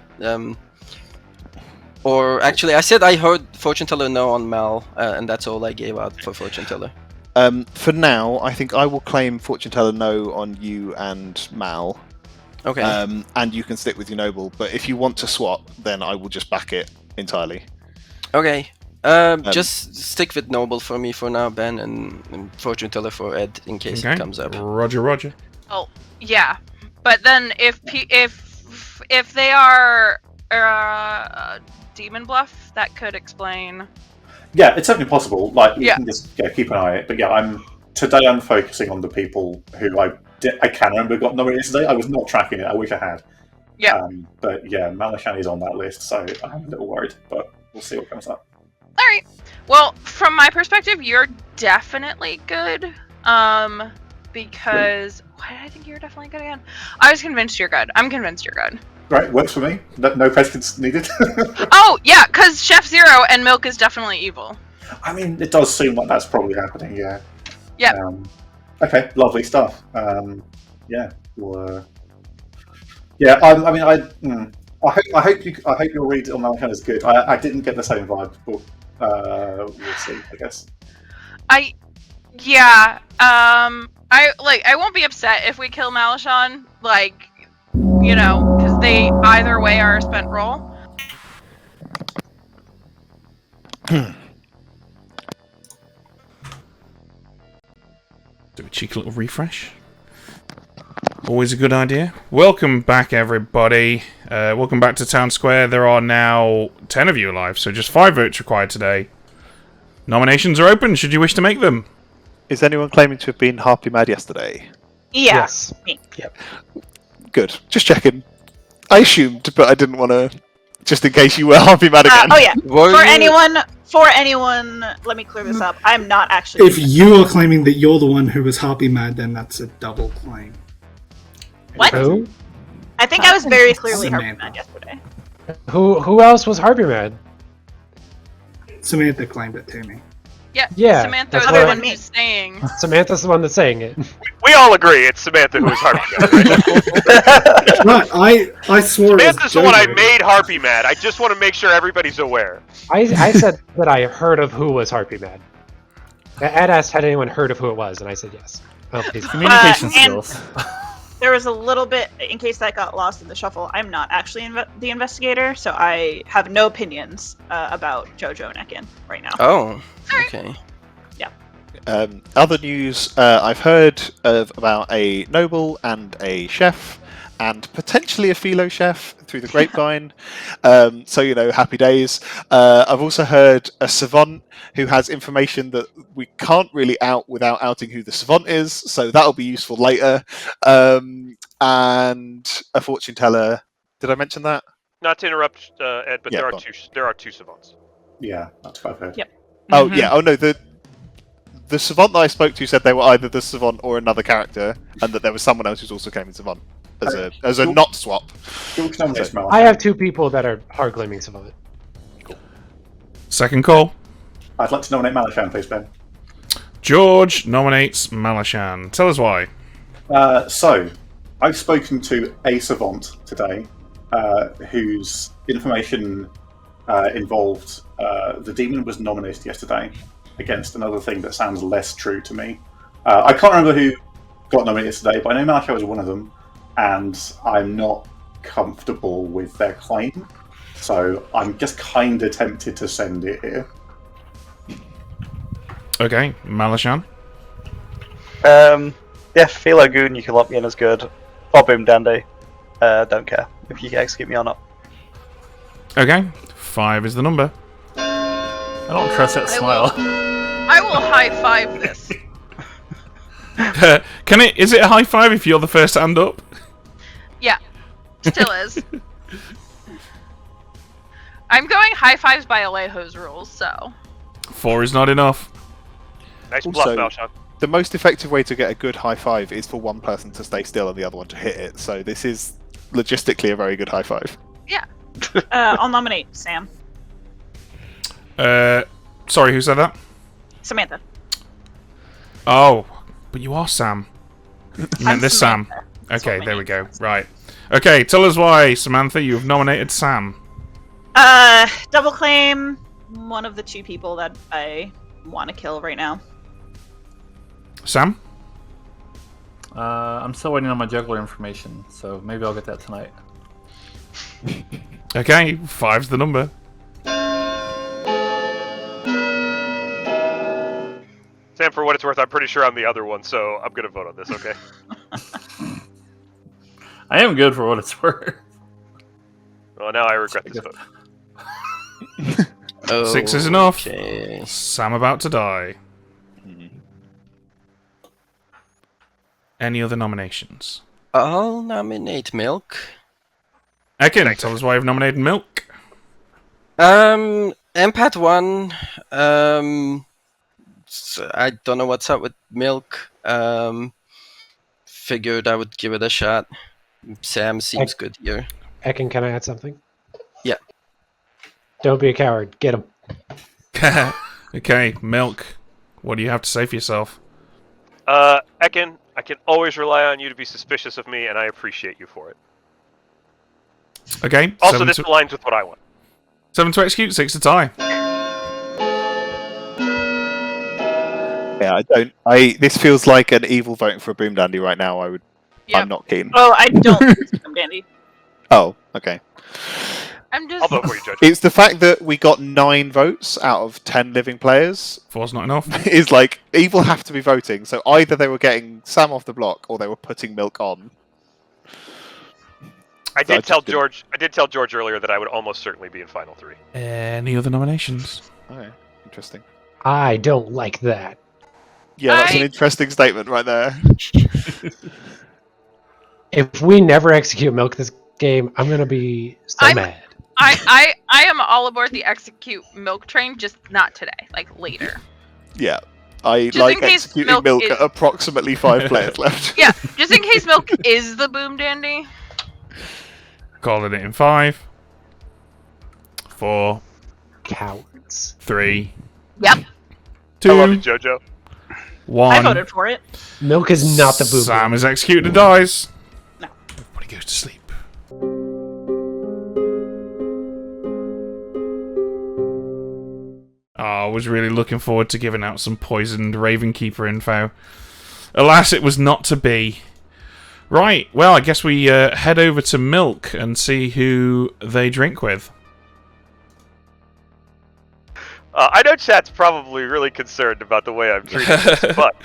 Or actually, I said I heard fortune teller no on Mel, and that's all I gave out for fortune teller. For now, I think I will claim fortune teller no on you and Mal. Okay. And you can stick with your noble, but if you want to swap, then I will just back it entirely. Okay. Just stick with noble for me for now, Ben, and fortune teller for Ed in case it comes up. Roger. Oh, yeah. But then if they are demon bluff, that could explain. Yeah, it's certainly possible. Like, you can just keep an eye on it. But yeah, I'm focusing on the people who I can remember got nominated today. I was not tracking it. I wish I had. Yeah. But yeah, Malashan is on that list, so I'm a little worried. But we'll see what comes up. All right. Well, from my perspective, you're definitely good. Because why did I think you were definitely good again? I was convinced you're good. I'm convinced you're good. Right, works for me. No questions needed. Oh yeah, because Chef Zero and Milk is definitely evil. I mean, it does seem like that's probably happening. Yeah. Yeah. Okay, lovely stuff. Yeah. Well, yeah. I hope your read on Malachan is good. I didn't get the same vibe, but we'll see. I guess. I won't be upset if we kill Malashan. Because they either way are a spent roll. Do a cheeky little refresh. Always a good idea. Welcome back, everybody. Welcome back to Town Square. There are now 10 of you alive, so just 5 votes required today. Nominations are open, should you wish to make them. Is anyone claiming to have been Harpy mad yesterday? Yeah. Yes. Me. Yep. Good. Just checking. I assumed, but I didn't want to. Just in case you were Harpy mad again. Oh yeah. For anyone, let me clear this up. I'm not actually. If you are claiming that you're the one who was Harpy mad, then that's a double claim. What? Who? I think I was very clearly Samantha. Harpy mad yesterday. Who else was Harpy mad? Samantha claimed it to me. Yeah, Samantha that's was what- the one who's saying. Samantha's the one that's saying it. We all agree it's Samantha who is Harpy mad, right? Right, I swore. Samantha's the one I made Harpy mad. I just want to make sure everybody's aware. I said that I heard of who was Harpy mad. Ed asked had anyone heard of who it was, and I said yes. Oh, please. Communication and- skills. There was a little bit, in case that got lost in the shuffle, I'm not actually the investigator, so I have no opinions about Jojo Nekin right now. Oh, okay. Yeah. Other news, I've heard about a noble and a chef, and potentially a philo chef through the grapevine. So, happy days. I've also heard a savant who has information that we can't really out without outing who the savant is, so that'll be useful later. And a fortune teller. Did I mention that? Not to interrupt, Ed, but Yeah, there are two savants. Yeah, that's what I've heard. Yep. Oh yeah. Oh no. The savant that I spoke to said they were either the savant or another character, and that there was someone else who's also claiming savant as a not swap. I have 2 people that are hard claiming Savant. Second call. I'd like to nominate Malashan, please, Ben. George nominates Malashan. Tell us why. So, I've spoken to a savant today, whose information involved the demon was nominated yesterday against another thing that sounds less true to me. I can't remember who got nominated today, but I know Malashan was one of them, and I'm not comfortable with their claim, so I'm just kind of tempted to send it here. Okay, Malashan. Yeah, Philo Goon, you can lock me in as good. Or Boom Dandy. Don't care if you can execute me or not. Okay, 5 is the number. I don't trust that smile. I will high five this. Can it? Is it a high five if you're the first hand up? Yeah, still is. I'm going high fives by Alejo's rules, so. 4 is not enough. Nice bluff, Also, Malshon. the most effective way to get a good high five is for one person to stay still and the other one to hit it. So this is logistically a very good high five. Yeah. I'll nominate Sam. Sorry, who said that? Samantha. Oh, but you are Sam. You meant I'm this Sam. Samantha. That's Okay, what my there we name go. Right. Okay, tell us why, Samantha, you've nominated Sam. Double claim one of the 2 people that I want to kill right now. Sam? I'm still waiting on my juggler information, so maybe I'll get that tonight. Okay, 5's the number. Sam, for what it's worth, I'm pretty sure I'm the other one, so I'm gonna vote on this, okay? I am good for what it's worth. Well, now I regret this vote. 6 is enough. Okay. Sam about to die. Any other nominations? I'll nominate Milk. Ekin, tell us why you've nominated Milk. Empath 1. So I don't know what's up with Milk. Figured I would give it a shot. Sam seems good here. Ekin, can I add something? Yeah. Don't be a coward. Get him. Okay, Milk. What do you have to say for yourself? Ekin, I can always rely on you to be suspicious of me, and I appreciate you for it. Okay. Also, this aligns with what I want. 7 to execute, 6 to tie. Yeah, I don't. This feels like an evil voting for a boom dandy right now. Yep. I'm not keen. Oh, I don't think it's Boom Dandy. Oh, okay. I'm just. I'll vote for you, Judge. It's the fact that we got 9 votes out of 10 living players. 4's not enough. Is like evil have to be voting. So either they were getting Sam off the block or they were putting Milk on. I did tell George earlier that I would almost certainly be in Final 3. Any other nominations? Okay, interesting. I don't like that. Yeah, that's an interesting statement right there. If we never execute Milk this game, I'm gonna be so mad. I am all aboard the execute Milk train, just not today. Like later. Yeah. I Just like in case executing Milk Milk is- at approximately 5 players left. Yeah, just in case Milk is the Boom Dandy. Calling it in 5. 4. Cowards. 3. Yep. 2. I love you, JoJo. 1. I voted for it. Milk is not the Boom Sam Dandy. is executed and dies. No. Everybody goes to sleep. Oh, I was really looking forward to giving out some poisoned Ravenkeeper info. Alas, it was not to be. Right, well, I guess we head over to Milk and see who they drink with. I know chat's probably really concerned about the way I'm treating this, but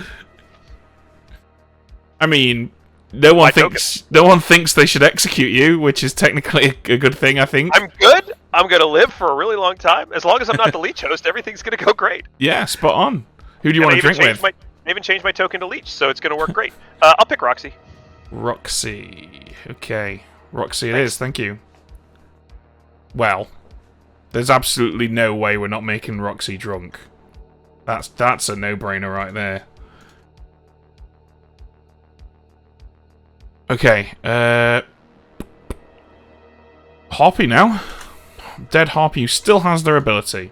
I mean, no one thinks they should execute you, which is technically a good thing, I think. I'm good. I'm gonna live for a really long time. As long as I'm not the leech host, everything's gonna go great. Yeah, spot on. Who do you want to drink with? I even changed my token to leech, so it's gonna work great. I'll pick Roxy. Roxy. Okay. Roxy it is, thank you. Well, there's absolutely no way we're not making Roxy drunk. That's a no-brainer right there. Okay, Harpy now. Dead Harpy, who still has their ability.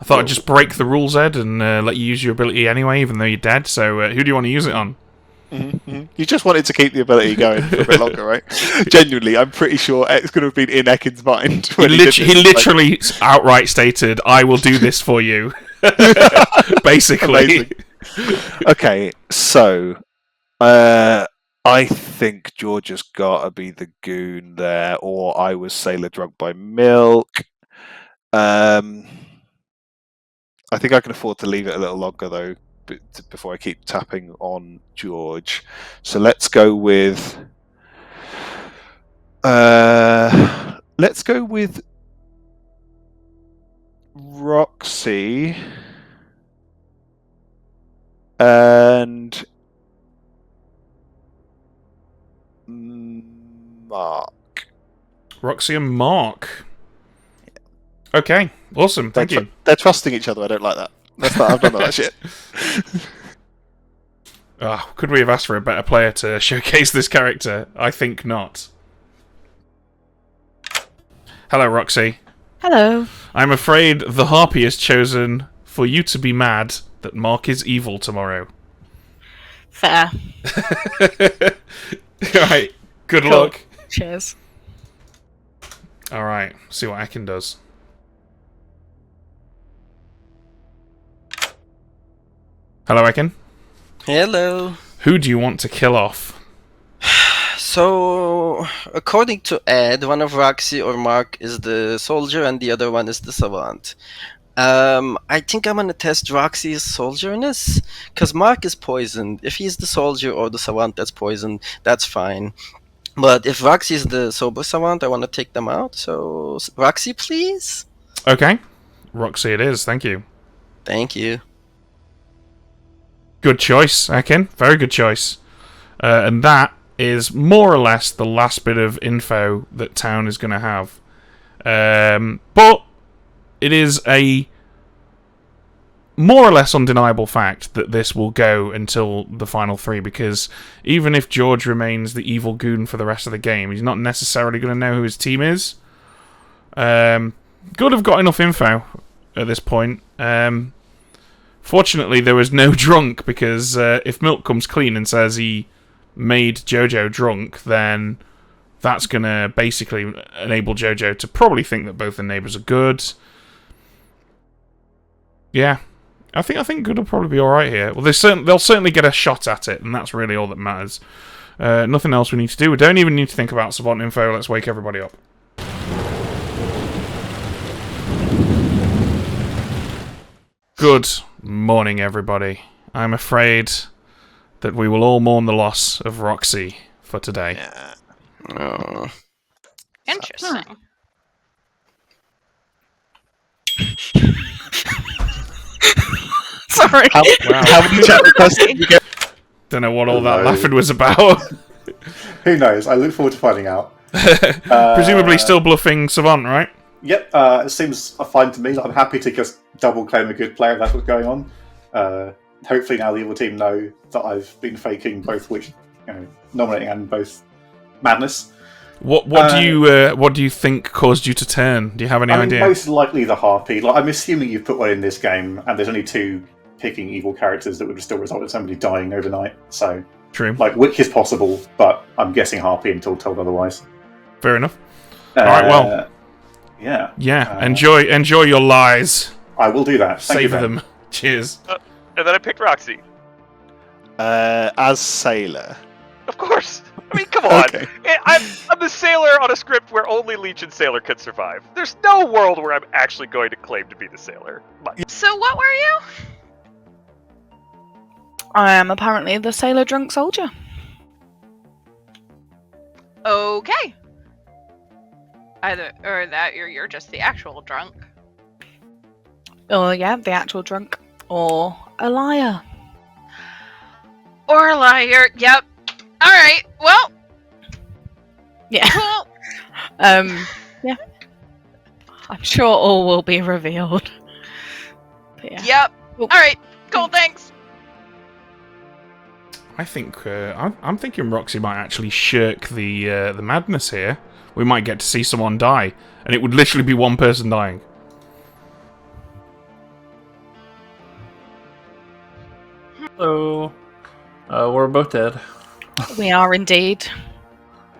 I thought I'd just break the rules, Ed, and let you use your ability anyway, even though you're dead. So, who do you want to use it on? Mm-hmm. You just wanted to keep the ability going for a bit longer, right? Genuinely, I'm pretty sure it's going to have been in Ekin's mind. He literally outright stated, "I will do this for you." Basically. Amazing. Okay, so I think George has got to be the goon there, or I was Sailor drunk by Milk. I think I can afford to leave it a little longer though, before I keep tapping on George. So let's go with Roxy and Mark. Roxy and Mark. Okay, awesome. Thank you. They're trusting each other. I don't like that. That's not. I've done all that shit. Could we have asked for a better player to showcase this character? I think not. Hello, Roxy. Hello. I'm afraid the Harpy has chosen for you to be mad that Mark is evil tomorrow. Fair. Alright, good Cool. luck. Cheers. Alright, see what Akin does. Hello, Akin. Hello. Who do you want to kill off? So, according to Ed, one of Roxy or Mark is the soldier and the other one is the savant. I think I'm gonna test Roxy's soldierness, because Mark is poisoned. If he's the soldier or the savant that's poisoned, that's fine. But if Roxy is the sober savant, I want to take them out. So, Roxy, please? Okay. Roxy it is, thank you. Thank you. Good choice, Akin. Very good choice. And that is more or less the last bit of info that Town is going to have. But it is a more or less undeniable fact that this will go until the final three, because even if George remains the evil goon for the rest of the game, he's not necessarily going to know who his team is. Good have got enough info at this point. Fortunately, there was no drunk, because if Milk comes clean and says he made Jojo drunk, then that's going to basically enable Jojo to probably think that both the neighbours are good. Yeah, I think good will probably be alright here. Well, they'll certainly get a shot at it, and that's really all that matters. Nothing else we need to do. We don't even need to think about Savant info. Let's wake everybody up. Good morning, everybody. I'm afraid that we will all mourn the loss of Roxy for today. Yeah. Oh. Interesting. Sorry. How many chat requests did you get? Don't know what all Hello. that laughing was about. Who knows? I look forward to finding out. Presumably still bluffing Savant, right? Yep, it seems fine to me. I'm happy to just double claim a good player if that's what's going on. Hopefully now the evil team know that I've been faking both nominating and both madness. What do you think caused you to turn? Do you have any idea? Most likely the Harpy. I'm assuming you've put one in this game, and there's only two picking evil characters that would still result in somebody dying overnight. So, true. Which is possible, but I'm guessing Harpy until told otherwise. Fair enough. All right, well, yeah. Enjoy your lies. I will do that. Thank Savor you, Ben. them. Cheers. And then I picked Roxy. As Sailor. Of course. I mean, come on. Okay. I'm the sailor on a script where only Leech and Sailor can survive. There's no world where I'm actually going to claim to be the sailor. So what were you? I am apparently the sailor drunk soldier. Okay. Either or that, or you're just the actual drunk. Oh yeah, the actual drunk. Or a liar. Or a liar. Yep. All right. Well. Yeah. Cool. Yeah. I'm sure all will be revealed. But yeah. Yep. All right. Cool. Thanks. I think I'm thinking Roxy might actually shirk the madness here. We might get to see someone die, and it would literally be one person dying. Hello. We're both dead. We are indeed.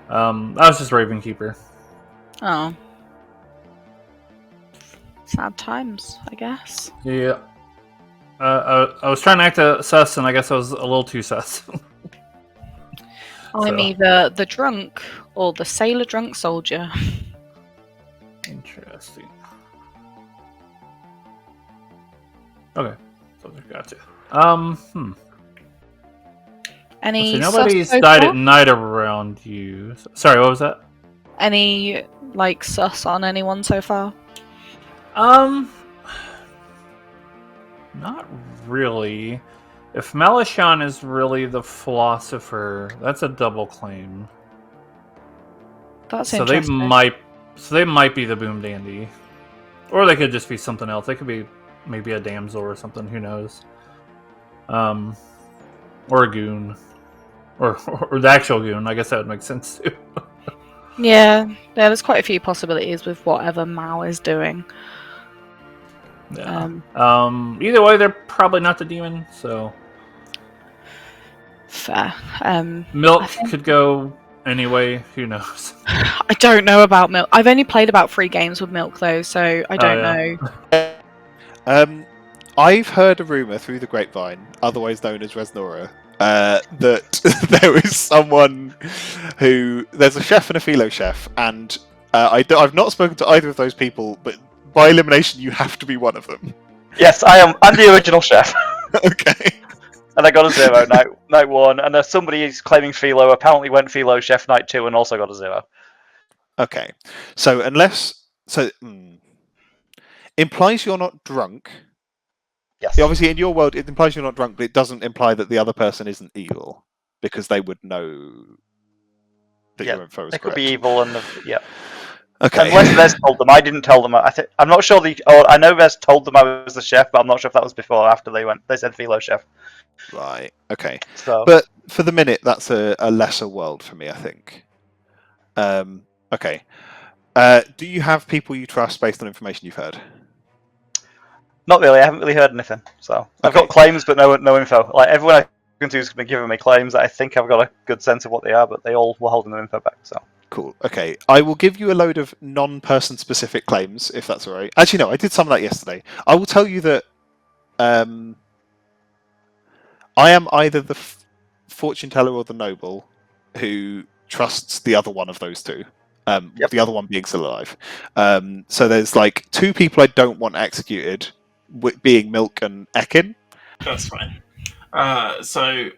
I was just Ravenkeeper. Oh. Sad times, I guess. Yeah. I was trying to act sus, and I guess I was a little too sus. I'm either the drunk or the sailor drunk soldier. Interesting. Okay. So gotcha. Any So nobody's sus so died far? at night around you. Sorry, what was that? Any sus on anyone so far? Not really. If Malishon is really the philosopher, that's a double claim. That's So interesting. they might be the Boom Dandy. Or they could just be something else. They could be maybe a damsel or something, who knows. Or a goon. Or the actual goon. I guess that would make sense too. Yeah, there's quite a few possibilities with whatever Mao is doing. Yeah. Either way, they're probably not the demon, so... Fair. Milk could go anyway, who knows. I don't know about Milk. I've only played about 3 games with Milk, though, so I don't know. I've heard a rumour through the grapevine, otherwise known as Resnora, that there is someone who... There's a chef and a philo chef, and I've not spoken to either of those people, but by elimination you have to be one of them. Yes, I'm the original chef. Okay. And I got a 0 night 1, and somebody is claiming philo, apparently went philo chef night 2 and also got a 0. Okay. So implies you're not drunk. Yes. Obviously, in your world, it implies you're not drunk, but it doesn't imply that the other person isn't evil, because they would know that your info is correct. They could be evil, and yeah. Okay. Unless Vez told them, I didn't tell them. I'm not sure. I know Vez told them I was the chef, but I'm not sure if that was before or after they said philo chef. Right. Okay. So, but for the minute, that's a lesser world for me, I think. Okay. Do you have people you trust based on information you've heard? Not really. I haven't really heard anything. So I've got claims, but no info. Like everyone I've spoken to has been giving me claims that I think I've got a good sense of what they are, but they all were holding their info back. So cool. Okay, I will give you a load of non-person specific claims if that's all right. Actually, no, I did some of that yesterday. I will tell you that I am either the fortune teller or the noble who trusts the other one of those two. The other one being still alive. So there's like 2 people I don't want executed, being Milk and Ekin. That's fine. So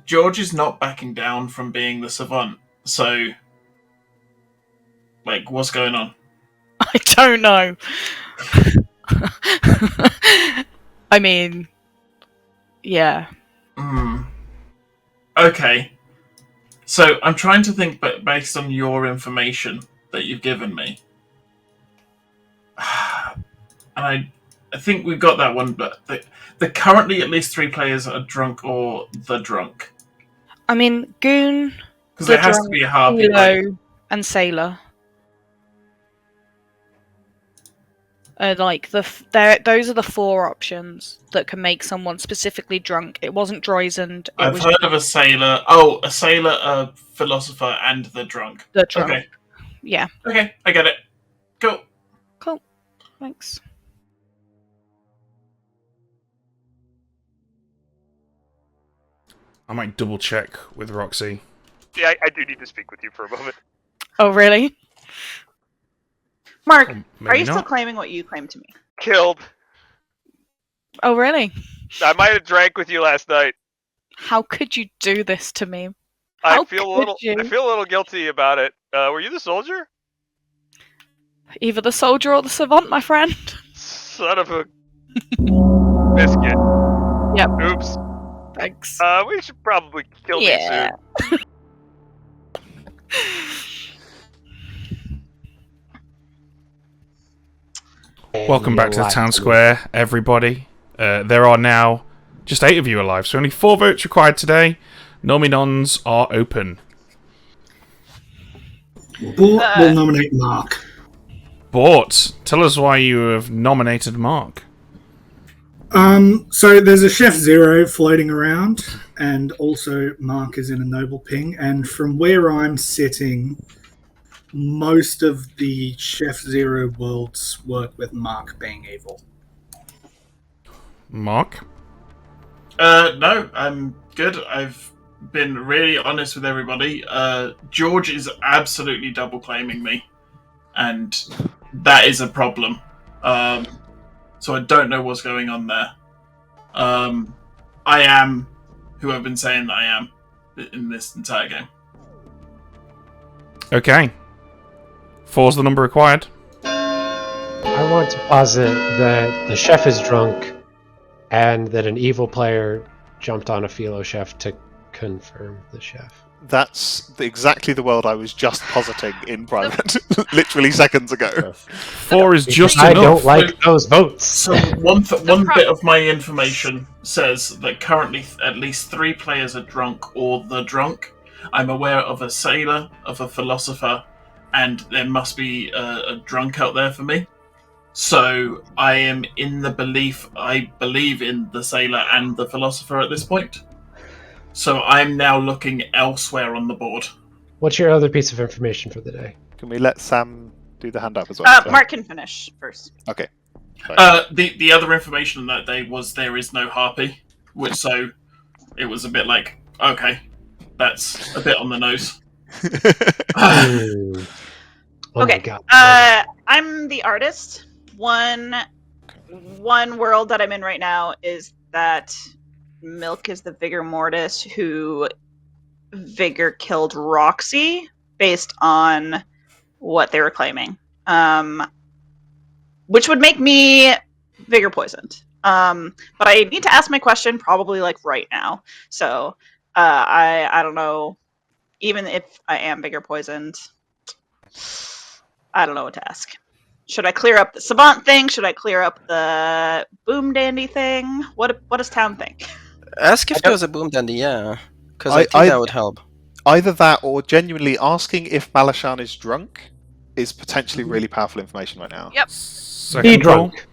George is not backing down from being the savant. So, like, what's going on? I don't know. I mean, yeah. Okay. So I'm trying to think, but based on your information that you've given me, and I think we've got that one, but the currently at least 3 players are drunk or the drunk. I mean, Goon, because there has to be a Harpy, Philo, and Sailor. Those are the 4 options that can make someone specifically drunk. It wasn't Droizend. I've heard of a sailor. Oh, a sailor, a philosopher, and the drunk. The drunk. Okay. Yeah. Okay, I get it. Cool. Cool. Thanks. I might double check with Roxy. Yeah, I do need to speak with you for a moment. Oh, really? Mark, Maybe are you not. still claiming what you claimed to me? Killed. Oh, really? I might have drank with you last night. How could you do this to me? I feel a little guilty about it. Were you the soldier? Either the soldier or the savant, my friend. Son of a biscuit. Yep. Oops. Thanks. We should probably kill me soon. Welcome back to the town square, everybody. There are now just 8 of you alive, so only 4 votes required today. Nominons are open. Bort will nominate Mark. Bort, tell us why you have nominated Mark. So there's a Chef Zero floating around, and also Mark is in a noble ping, and from where I'm sitting, most of the Chef Zero worlds work with Mark being evil. Mark? No, I'm good. I've been really honest with everybody. George is absolutely double claiming me, and that is a problem. So I don't know what's going on there. I am who I've been saying that I am in this entire game. Okay. 4's the number required. I want to posit that the chef is drunk and that an evil player jumped on a philo chef to confirm the chef. That's exactly the world I was just positing in private, literally seconds ago. 4 is just I enough. don't like those votes. So one bit of my information says that currently at least 3 players are drunk or the drunk. I'm aware of a sailor, of a philosopher, and there must be a drunk out there for me. So I am in the belief, I believe in the sailor and the philosopher at this point. So I'm now looking elsewhere on the board. What's your other piece of information for the day? Can we let Sam do the hand up as well? Mark can finish first. Okay. The other information that day was there is no Harpy, which so it was a bit like, okay, that's a bit on the nose. Oh Okay. my God. I'm the artist. One world that I'm in right now is that Milk is the Vigor Mortis who Vigor killed Roxy based on what they were claiming. Which would make me Vigor poisoned. But I need to ask my question probably like right now. So I don't know. Even if I am Vigor poisoned, I don't know what to ask. Should I clear up the Savant thing? Should I clear up the Boom Dandy thing? What does town think? Ask if there was a Boom Dandy, yeah. Because I think that would help. Either that or genuinely asking if Malashan is drunk is potentially really powerful information right now. Yep. Be drunk.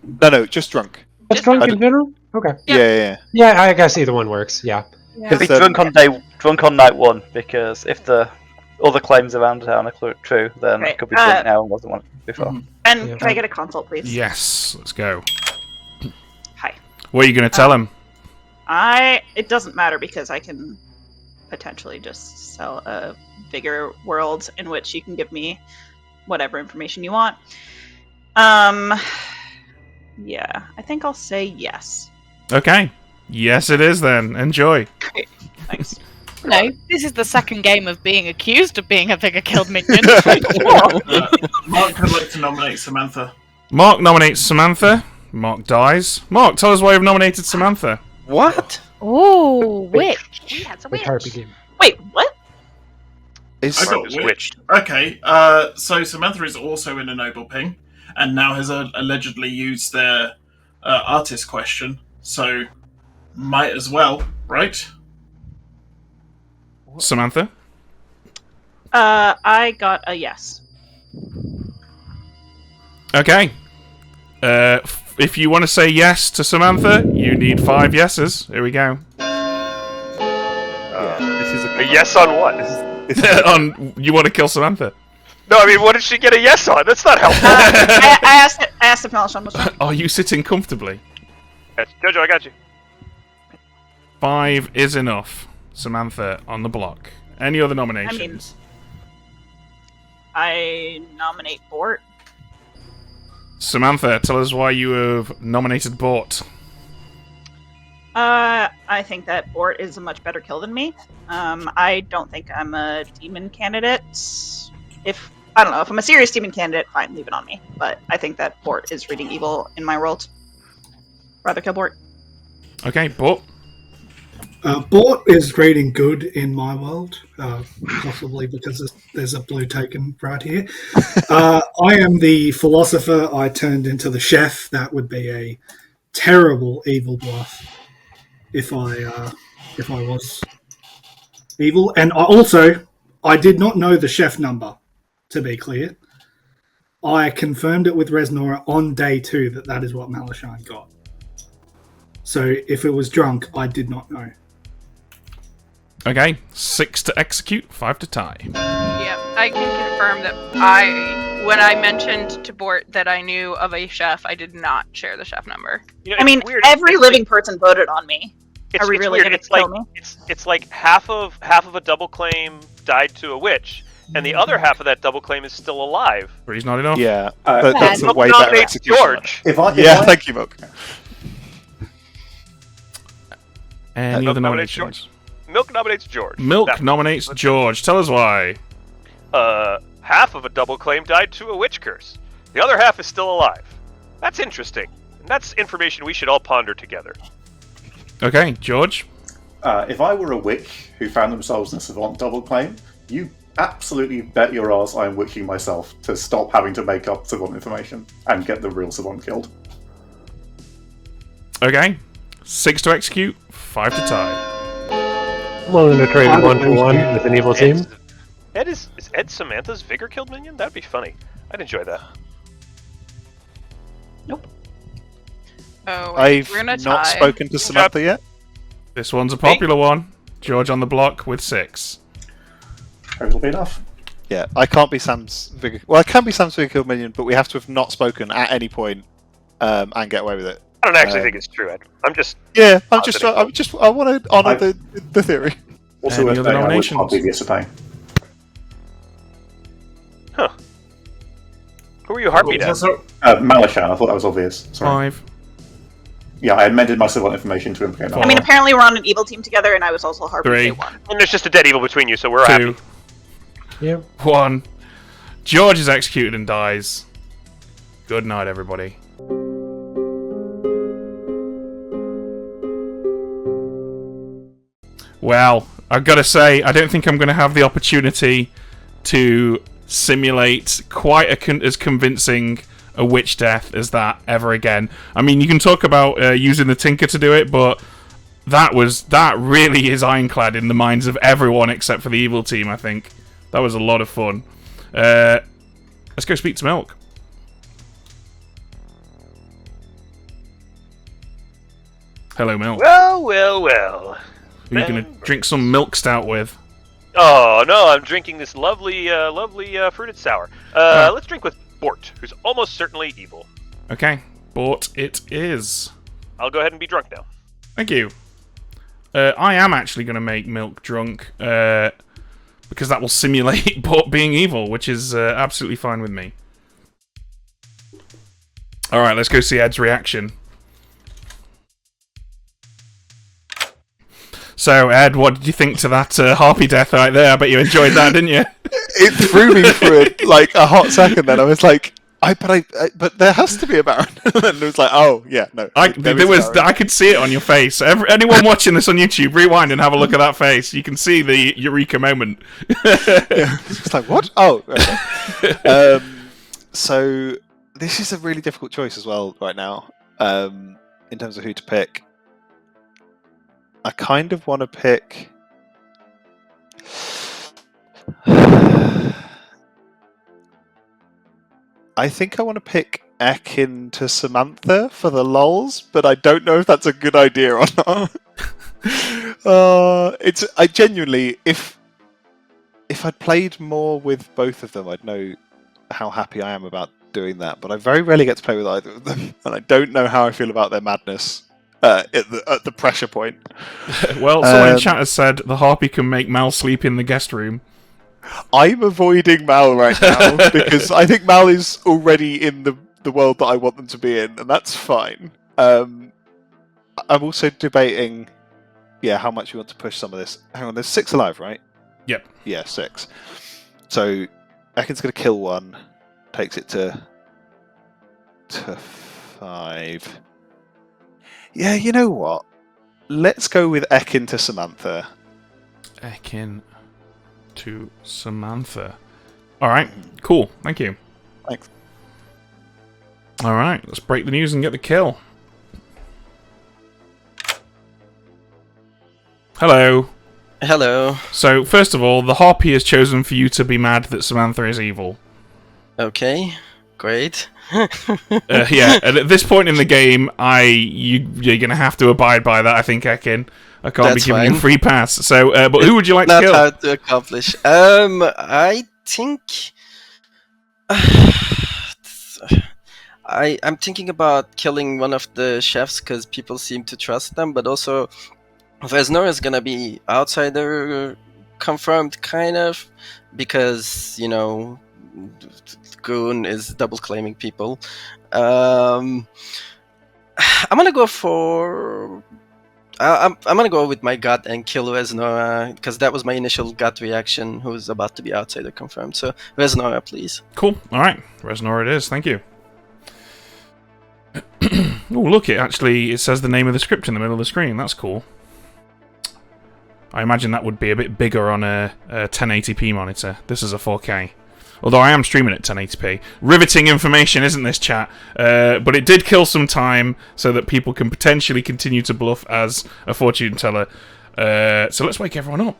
No, just drunk. Just drunk in general? Okay. Yeah. Yeah, I guess either one works, yeah. Could be drunk on night 1, because if the other claims around town are true, then it could be drunk now and wasn't one before. And can I get a consult, please? Yes, let's go. Hi. What are you going to tell him? It doesn't matter because I can potentially just sell a bigger world in which you can give me whatever information you want. Yeah, I think I'll say yes. Okay. Yes, it is then. Enjoy. Great. Thanks. No, this is the second game of being accused of being a Vigor killed minion. Mark would like to nominate Samantha. Mark nominates Samantha. Mark dies. Mark, tell us why you've nominated Samantha. What? Ooh, witch. Yeah, it's a With witch. Harpy game. Wait, what? I got witched. Okay, so Samantha is also in a noble ping, and now has allegedly used their artist question, so might as well, right? Samantha? I got a yes. Okay. If you want to say yes to Samantha, you need 5 yeses. Here we go. This is A yes on what? On you want to kill Samantha? No, I mean, what did she get a yes on? That's not helpful. I asked if Malashan was drunk. Are you sitting comfortably? Jojo, I got you. 5 is enough. Samantha on the block. Any other nominations? I nominate Bort. Samantha, tell us why you have nominated Bort. I think that Bort is a much better kill than me. I don't think I'm a demon candidate. If I'm a serious demon candidate, fine, leave it on me. But I think that Bort is reading evil in my world. Rather kill Bort. Okay, Bort. Bort is reading good in my world, possibly because there's a blue token right here. I am the philosopher. I turned into the chef. That would be a terrible evil bluff if I was evil. And I did not know the chef number, to be clear. I confirmed it with Resnora on day 2 that is what Malashan got. So if it was drunk, I did not know. Okay, 6 to execute, 5 to tie. Yeah, I can confirm that when I mentioned to Bort that I knew of a chef, I did not share the chef number. You know, I mean, weird. every living person voted on me. It's Are we really weird. going to It's kill like me? it's like half of a double claim died to a witch, and the other half of that double claim is still alive. 3's not enough. Yeah, that's a Milk way better nominates execution. George. Thank you, Milk. Any other nominates nominations? Milk nominates George. Milk nominates George. Tell us why. Half of a double claim died to a witch curse. The other half is still alive. That's interesting. And that's information we should all ponder together. Okay, George. If I were a witch who found themselves in a savant double claim, you absolutely bet your ass I'm witching myself to stop having to make up savant information and get the real savant killed. Okay. 6 to execute, 5 to tie. I'm willing to trade 1-for-1 with an evil team. Is Ed Samantha's Vigor killed minion? That'd be funny. I'd enjoy that. Oh, I've we're gonna not tie. spoken to Samantha yet. This one's a popular one. George on the block with 6. It'll be enough. Yeah, I can't be Sam's Vigor. Well, I can be Sam's Vigor killed minion, but we have to have not spoken at any point and get away with it. I don't actually think it's true, Ed. I'm just... Yeah, I want to honour the theory. Also, Any other nominations? Obvious to pay. Huh. Who are you Harpy at? Malashan, I thought that was obvious. Sorry. 5. Yeah, I amended my savant information to implicate I mean, apparently we're on an evil team together, and I was also Harpy 3. day 1. And there's just a dead evil between you, so we're 2. happy. Yep. 1. George is executed and dies. Good night, everybody. Well, I've got to say, I don't think I'm going to have the opportunity to simulate quite as convincing a witch death as that ever again. I mean, you can talk about using the Tinker to do it, but that really is ironclad in the minds of everyone except for the evil team, I think. That was a lot of fun. Let's go speak to Milk. Hello, Milk. Well. Who are you going to drink some milk stout with? Oh, no, I'm drinking this lovely fruited sour. Let's drink with Bort, who's almost certainly evil. Okay, Bort it is. I'll go ahead and be drunk now. Thank you. I am actually going to make Milk drunk, because that will simulate Bort being evil, which is absolutely fine with me. Alright, let's go see Ed's reaction. So, Ed, what did you think to that Harpy death right there? I bet you enjoyed that, didn't you? It threw me for like a hot second. Then I was like, but there has to be a Baron. And it was like, oh yeah, no. I could see it on your face. Anyone watching this on YouTube, rewind and have a look at that face. You can see the eureka moment. Yeah, it's like what? Oh. Okay. So this is a really difficult choice as well right now. In terms of who to pick. I kind of want to pick. I think I want to pick Ekin to Samantha for the lulz, but I don't know if that's a good idea or not. I genuinely, if I'd played more with both of them, I'd know how happy I am about doing that. But I very rarely get to play with either of them, and I don't know how I feel about their madness. At the pressure point. Well, someone in chat has said the Harpy can make Mal sleep in the guest room. I'm avoiding Mal right now because I think Mal is already in the world that I want them to be in, and that's fine. I'm also debating, how much we want to push some of this. Hang on, there's 6 alive, right? Yep. Yeah, 6. So Ekin's going to kill 1, takes it to 5. Yeah, you know what? Let's go with Ekin to Samantha. Ekin to Samantha. Alright, cool. Thank you. Thanks. Alright, let's break the news and get the kill. Hello. Hello. So, first of all, the Harpy has chosen for you to be mad that Samantha is evil. Okay, great. Yeah, and at this point in the game, you're gonna have to abide by that. I think, Ekin. I can't be giving you a free pass. So, but who would you like to kill? Not hard to accomplish. I think I'm thinking about killing one of the chefs because people seem to trust them, but also Vesnor is gonna be outsider confirmed, kind of, because Goon is double claiming people. I'm gonna go for. I'm gonna go with my gut and kill Resnora because that was my initial gut reaction. Who's about to be outsider confirmed? So Resnora, please. Cool. All right, Resnora it is. Thank you. Oh, look! It says the name of the script in the middle of the screen. That's cool. I imagine that would be a bit bigger on a 1080p monitor. This is a 4K. Although I am streaming at 1080p. Riveting information, isn't this, chat? But it did kill some time so that people can potentially continue to bluff as a fortune teller. So let's wake everyone up.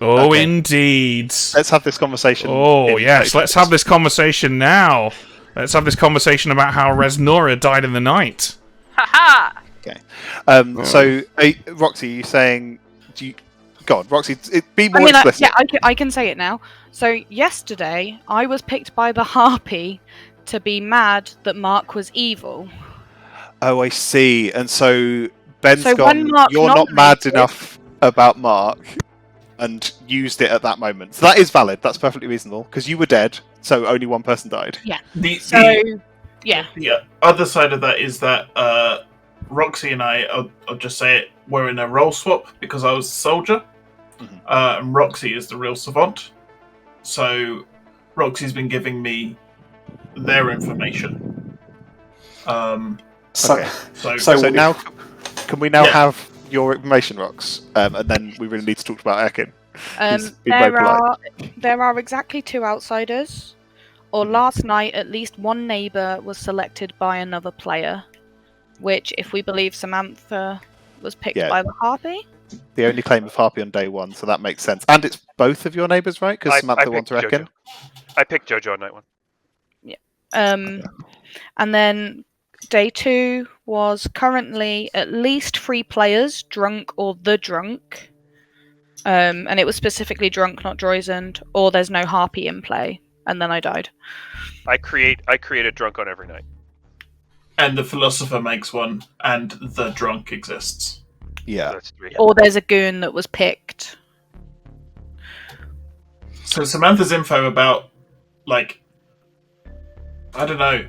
Oh, okay. Indeed. Let's have this conversation. Oh, yes. Let's have this conversation now. Let's have this conversation about how Resnora died in the night. Haha! Okay. So, Roxy, you saying... Go on, Roxy, be more explicit. I can say it now. So, yesterday, I was picked by the Harpy to be mad that Mark was evil. Oh, I see. And so, Ben's So gone, when Mark you're not mad nominated- enough about Mark, and used it at that moment. So that is valid. That's perfectly reasonable, because you were dead, so only one person died. Yeah. The other side of that is that Roxy and I'll just say it, we're in a role swap because I was a soldier, and Roxy is the real savant. So Roxy's been giving me their information. So now, can we now have your information, Rox? And then we really need to talk about Ekin. There are exactly 2 outsiders. Or last night, at least one neighbour was selected by another player. Which, if we believe Samantha, was picked by the Harpy. The only claim of Harpy on day 1, so that makes sense. And it's both of your neighbours, right? Because Samantha wants to Ekin. I picked Jojo on night 1. Yeah. And then day 2 was currently at least 3 players, drunk or the drunk. And it was specifically drunk, not Droizend, or there's no Harpy in play. And then I died. I create a drunk on every night. And the philosopher makes one, and the drunk exists. Yeah. That's 3. Or there's a goon that was picked. So Samantha's info about, I don't know.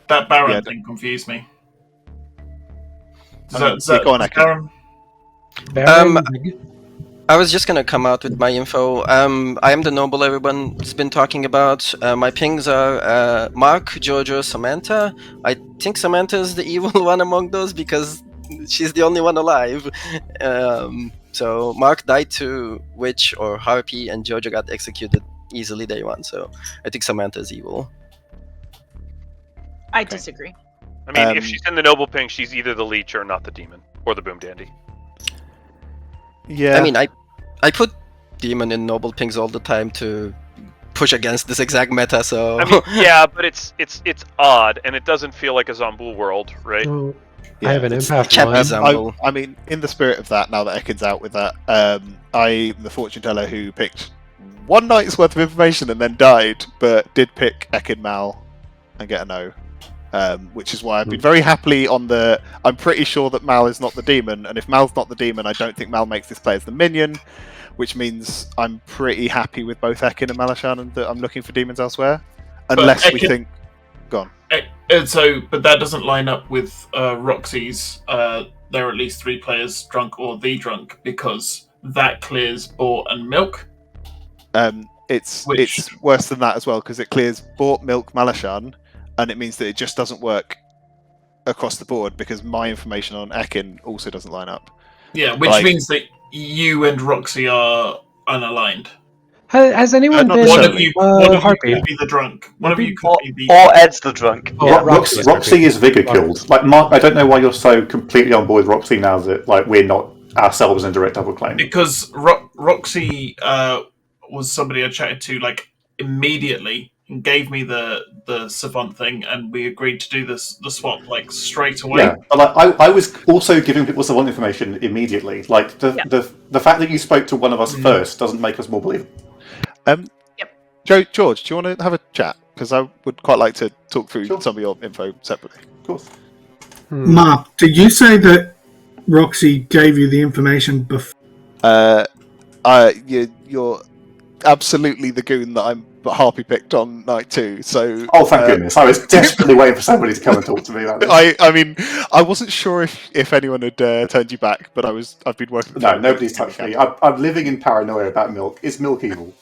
That Baron thing confused me. Go on, Ekin. I was just gonna come out with my info. I am the noble everyone's been talking about. My pings are Mark, Jojo, Samantha. I think Samantha is the evil one among those because she's the only one alive. So Mark died to Witch or Harpy, and Jojo got executed easily day 1. So I think Samantha is evil. I disagree. I mean, if she's in the noble ping, she's either the leech or not the demon or the boom dandy. Yeah. I mean, I put demon in noble pings all the time to push against this exact meta. So I mean, yeah, but it's odd, and it doesn't feel like a Zomboul world, right? Oh, I have an empath. I mean, in the spirit of that, now that Ekin's out with that, I'm the fortune teller who picked 1 night's worth of information and then died, but did pick Ekin Mal and get a no. Which is why I've been very happily on the... I'm pretty sure that Mal is not the demon, and if Mal's not the demon, I don't think Mal makes this play as the minion, which means I'm pretty happy with both Ekin and Malashan, and that I'm looking for demons elsewhere. Unless we think... Go on. But that doesn't line up with Roxy's there are at least 3 players, drunk or the drunk, because that clears Boar and Milk. It's worse than that as well, because it clears Boar, Milk, Malashan, and it means that it just doesn't work across the board because my information on Ekin also doesn't line up. Yeah, which means that you and Roxy are unaligned. Has anyone been... One of you Harpy? could be the drunk. One of you could be the... Or Ed's the drunk. Yeah, Roxy is Vigor killed. Mark, I don't know why you're so completely on board with Roxy now that we're not ourselves in direct double claim. Because Roxy was somebody I chatted to immediately and gave me the savant thing, and we agreed to do the swap straight away. Yeah, but I was also giving people savant information immediately. The fact that you spoke to one of us first doesn't make us more believable. George, do you want to have a chat? Because I would quite like to talk through some of your info separately. Of course. Mark, did you say that Roxy gave you the information before? You're absolutely the goon that I'm Harpy picked on night 2. So thank goodness! I was desperately waiting for somebody to come and talk to me about this. I mean, I wasn't sure if anyone had turned you back, but I've been working. No, nobody's touched me. I'm living in paranoia about Milk. Is Milk evil?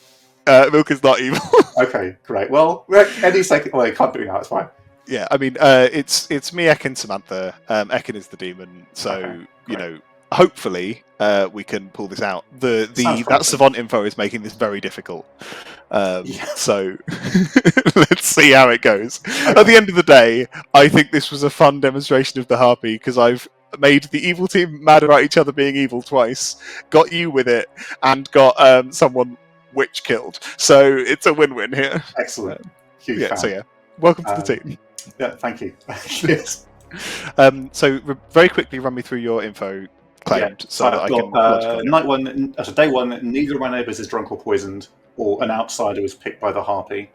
Milk is not evil. Okay, great. Well, any second. Well, you can't do it now. It's fine. Yeah, I mean, it's me, Ekin, Samantha. Ekin is the demon, so Okay, you know, hopefully, we can pull this out. Sounds That promising. savant info is making this very difficult. Yeah. So let's see how it goes. At the end of the day, I think this was a fun demonstration of the Harpy because I've made the evil team mad about each other being evil twice, got you with it, and got someone witch killed. So it's a win-win here. Excellent. Huge Yeah. fan. So yeah, welcome to the team. Yeah, thank you. Yes. So very quickly run me through your info claimed Yeah, so that I I've can got night one, day one, neither of my neighbours is drunk or poisoned, or an outsider was picked by the Harpy.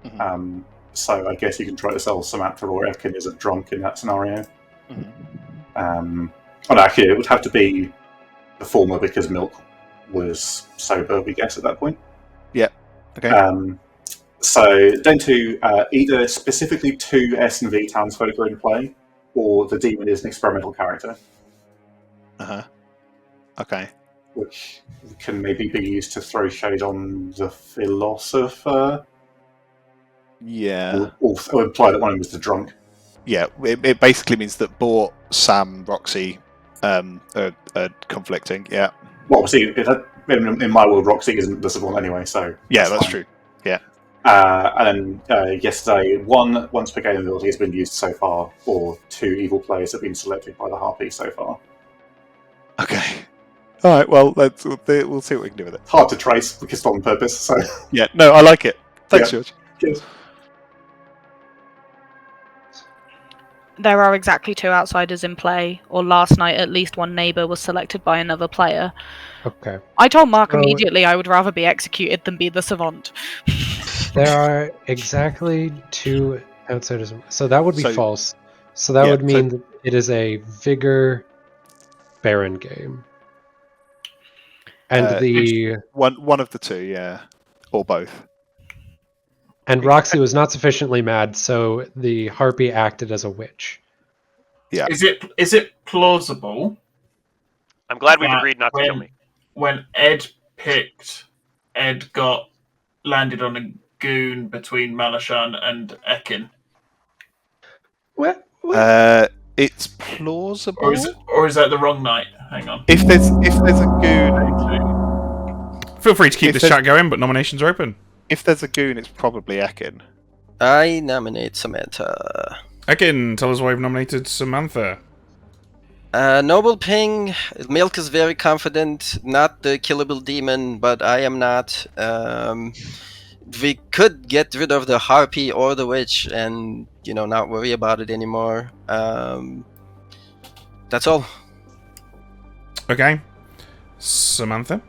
Mhm. So I guess you can try to sell Samantha or Ekin isn't drunk in that scenario. Mhm. Well, actually, it would have to be the former because Milk was sober, we guess, at that point. Yeah. Okay. So then to either specifically 2 S&V townsfolk are in play, or the demon is an experimental character. Okay. Which can maybe be used to throw shade on the philosopher. Yeah. Or imply that one of them is the drunk. Yeah. It basically means that Bort, Sam, Roxy are conflicting. Yeah. Well, obviously, in my world, Roxy isn't the savant anyway, so... Yeah, that's fine. true. Yeah. And yesterday, once per game ability has been used so far, or 2 evil players have been selected by the Harpy so far. Okay. All right. Well, we'll see what we can do with it. Hard to trace because it's on purpose. So yeah. No, I like it. Thanks, Yeah. George. Cheers. There are exactly 2 outsiders in play, or last night at least one neighbour was selected by another player. Okay. I told Mark Well- immediately I would rather be executed than be the savant. There are exactly 2 outsiders. So that would be So- false. So that yeah, would mean that it is a Vigor Baron game. And One of the 2, yeah, or both. and Roxy was not sufficiently mad, so the Harpy acted as a witch. Yeah. Is it plausible? I'm glad we've that agreed not to kill me. When Ed picked, Ed landed on a goon between Malashan and Ekin. What? It's plausible. Or is that the wrong night? Hang on. If there's a goon, Feel free to keep If this there's- chat going, but nominations are open. if there's a goon, it's probably Ekin. I nominate Samantha. Again, tell us why you've nominated Samantha. Noble Ping, Milk is very confident, not the killable demon, but I am not. We could get rid of the Harpy or the Witch and, not worry about it anymore. That's all. Okay. Samantha?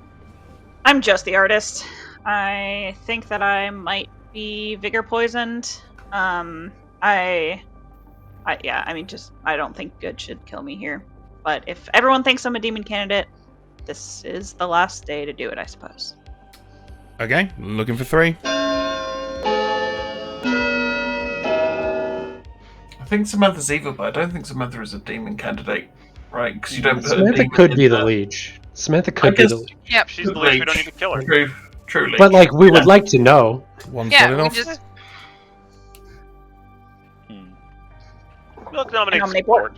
I'm just the artist. I think that I might be vigor poisoned. I don't think good should kill me here. But if everyone thinks I'm a demon candidate, this is the last day to do it, I suppose. Okay, looking for 3. I think Samantha's evil, but I don't think Samantha is a demon candidate, right? Because you don't put a Samantha demon could in be the there. leech. Samantha could be guess- the leech. Yep. She's the leech. We don't need to kill her. Truly. But we would like to know. One's Yeah, not we enough. just Milk nominates Nominate Bort.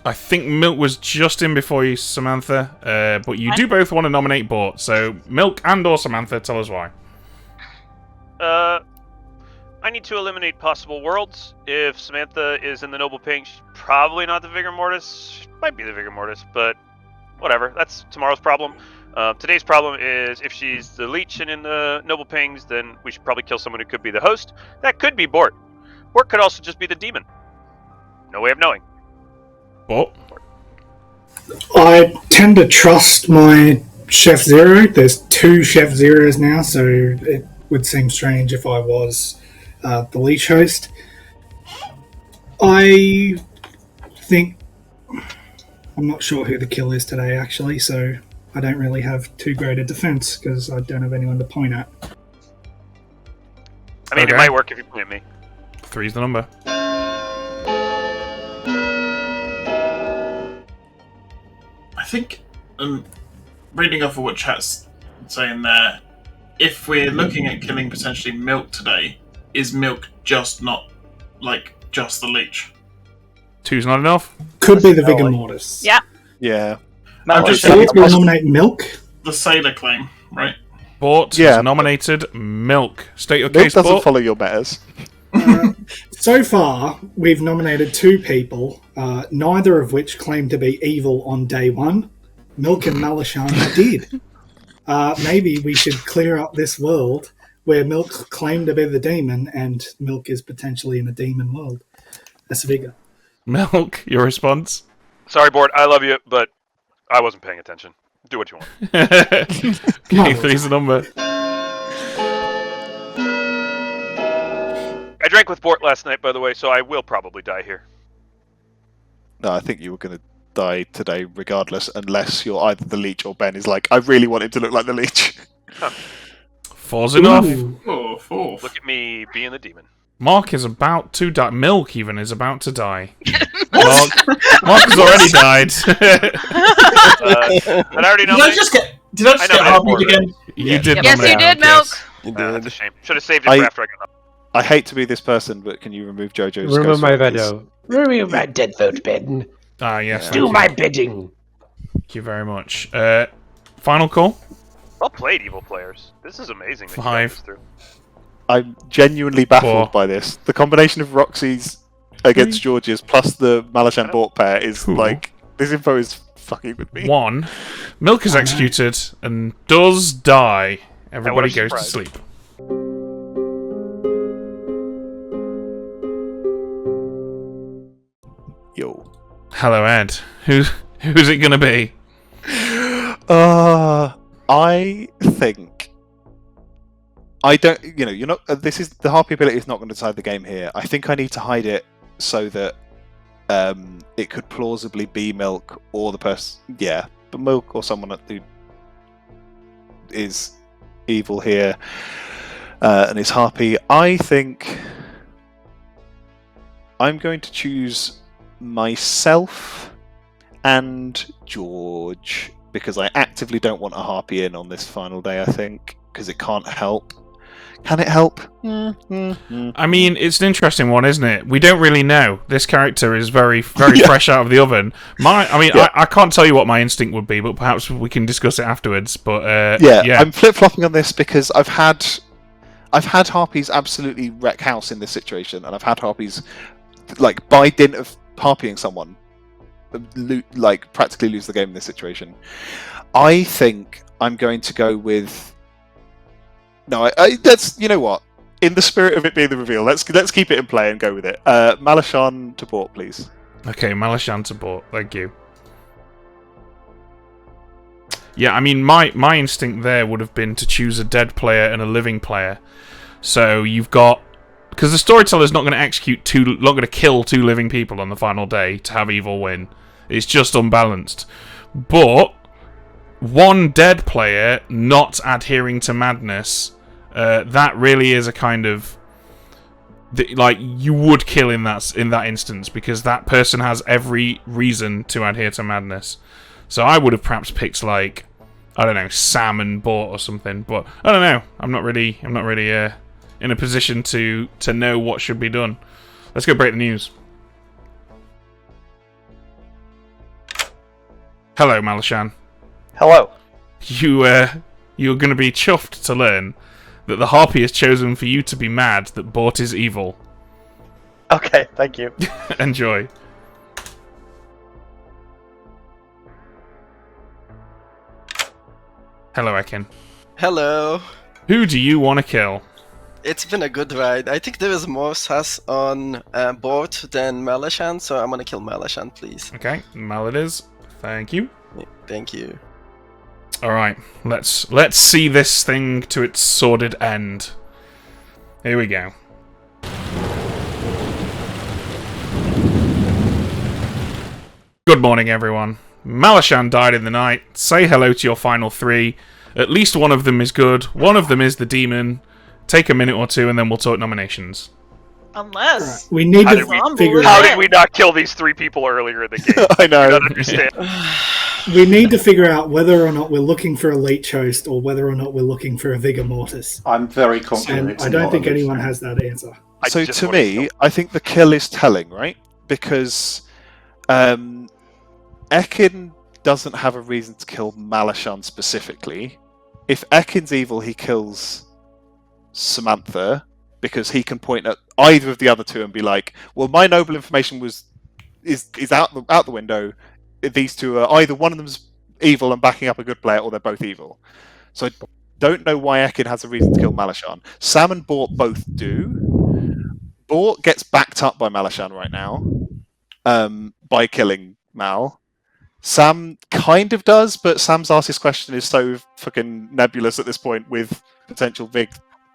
I think Milk was just in before you, Samantha. But you do both want to nominate Bort. So Milk and or Samantha, tell us why. I need to eliminate possible worlds. If Samantha is in the Noble Pink, she's probably not the Vigor Mortis. She might be the Vigor Mortis, but whatever. That's tomorrow's problem. Today's problem is if she's the Leech and in the Noble Pings, then we should probably kill someone who could be the host. That could be Bort. Bort could also just be the demon. No way of knowing. Bort? I tend to trust my Chef Zero. There's 2 Chef Zeros now, so it would seem strange if I was the leech host. I think I'm not sure who the kill is today, actually, so I don't really have too great a defense because I don't have anyone to point at. I mean, Okay. it might work if you point at me. 3's the number. I think, reading off of what chat's saying there, if we're looking at killing potentially Milk today, is Milk just not just the leech? 2's not enough. Could be the Vigor Mortis. Yeah. Yeah. I'm just So we'll nominate Milk. the sailor claim, right? Bort has nominated Milk. State your Milk case, doesn't Bort. follow your betters. So far, we've nominated 2 people, neither of which claim to be evil on day 1. Milk and Malashan did. Maybe we should clear up this world where Milk claimed to be the demon and Milk is potentially in a demon world. That's Vigor. Milk, your response? Sorry, Bort, I love you, but I wasn't paying attention. Do what you want. Okay, 3's the number. I drank with Bort last night, by the way, so I will probably die here. No, I think you were going to die today regardless, unless you're either the leech or Ben is like, I really want him to look like the leech. Huh. 4's enough. Oh, 4. Look at me being the demon. Mark is about to die. Milk even is about to die. Mark has already died. Did I already nominate? Did I just get Harpy again? You did. Yes, you did, Milk. You That's did. a shame. Should have saved it for after I got up. I hate to be this person, but can you remove JoJo's Remove ghost my vote, please? veto. Remove my dead vote, Ben. Ah, yes. Do my bidding. Thank you very much. Final call? Well played, evil players. This is amazing. that you got 5. this through. I'm genuinely baffled 4. by this. The combination of Roxy's against George's plus the Malashan Bort pair is this info is fucking with me. 1. Milk is executed and does die. Everybody a goes to surprise. sleep. Yo. Hello, Ed. Who's it gonna be? I think I don't. You're not. This is the Harpy ability is not going to decide the game here. I think I need to hide it so that it could plausibly be Milk or the person. Yeah, but Milk or someone who is evil here and is Harpy. I think I'm going to choose myself and George because I actively don't want a Harpy in on this final day. I think because it can't help. Can it help? I mean, it's an interesting one, isn't it? We don't really know. This character is very fresh out of the oven. I can't tell you what my instinct would be, but perhaps we can discuss it afterwards. But yeah, I'm flip-flopping on this because I've had Harpies absolutely wreck house in this situation, and I've had Harpies by dint of harpying someone, practically lose the game in this situation. I think I'm going to go with. No, that's, you know what? In the spirit of it being the reveal, let's keep it in play and go with it. Malashan to Bort, please. Okay, Malashan to Bort. Thank you. Yeah, I mean, my instinct there would have been to choose a dead player and a living player. So you've got, because the Storyteller's not going to kill 2 living people on the final day to have evil win. It's just unbalanced. But 1 dead player not adhering to madness. That really is a kind of you would kill in that instance because that person has every reason to adhere to madness. So I would have perhaps picked I don't know, Sam and Bort or something. But I don't know. I'm not really in a position to know what should be done. Let's go break the news. Hello, Malashan. Hello. You're going to be chuffed to learn that the Harpy has chosen for you to be mad that Bort is evil. Okay, thank you. Enjoy. Hello, Ekin. Hello. Who do you want to kill? It's been a good ride. I think there is more sus on Bort than Malashan, so I'm gonna kill Malashan, please. Okay, Mal it is. Thank you. Yeah, thank you. Alright, let's see this thing to its sordid end. Here we go. Good morning, everyone. Malashan died in the night. Say hello to your final 3. At least one of them is good. One of them is the demon. Take a minute or 2 and then we'll talk nominations. Unless we need to figure out. How did we not kill these 3 people earlier in the game? I know. I don't understand. We need to figure out whether or not we're looking for a leech host or whether or not we're looking for a vigor mortis. I'm very confident. And it's I don't not think a leech. anyone has that answer. So to me, I think the kill is telling, right? Because Ekin doesn't have a reason to kill Malashan specifically. If Ekin's evil, he kills Samantha because he can point at either of the other two and be like, "Well, my noble information is out the window. These two are either one of them's evil and backing up a good player, or they're both evil." So I don't know why Ekin has a reason to kill Malashan. Sam and Bort both do. Bort gets backed up by Malashan right now by killing Mal. Sam kind of does, but Sam's asked question is so fucking nebulous at this point with potential Vig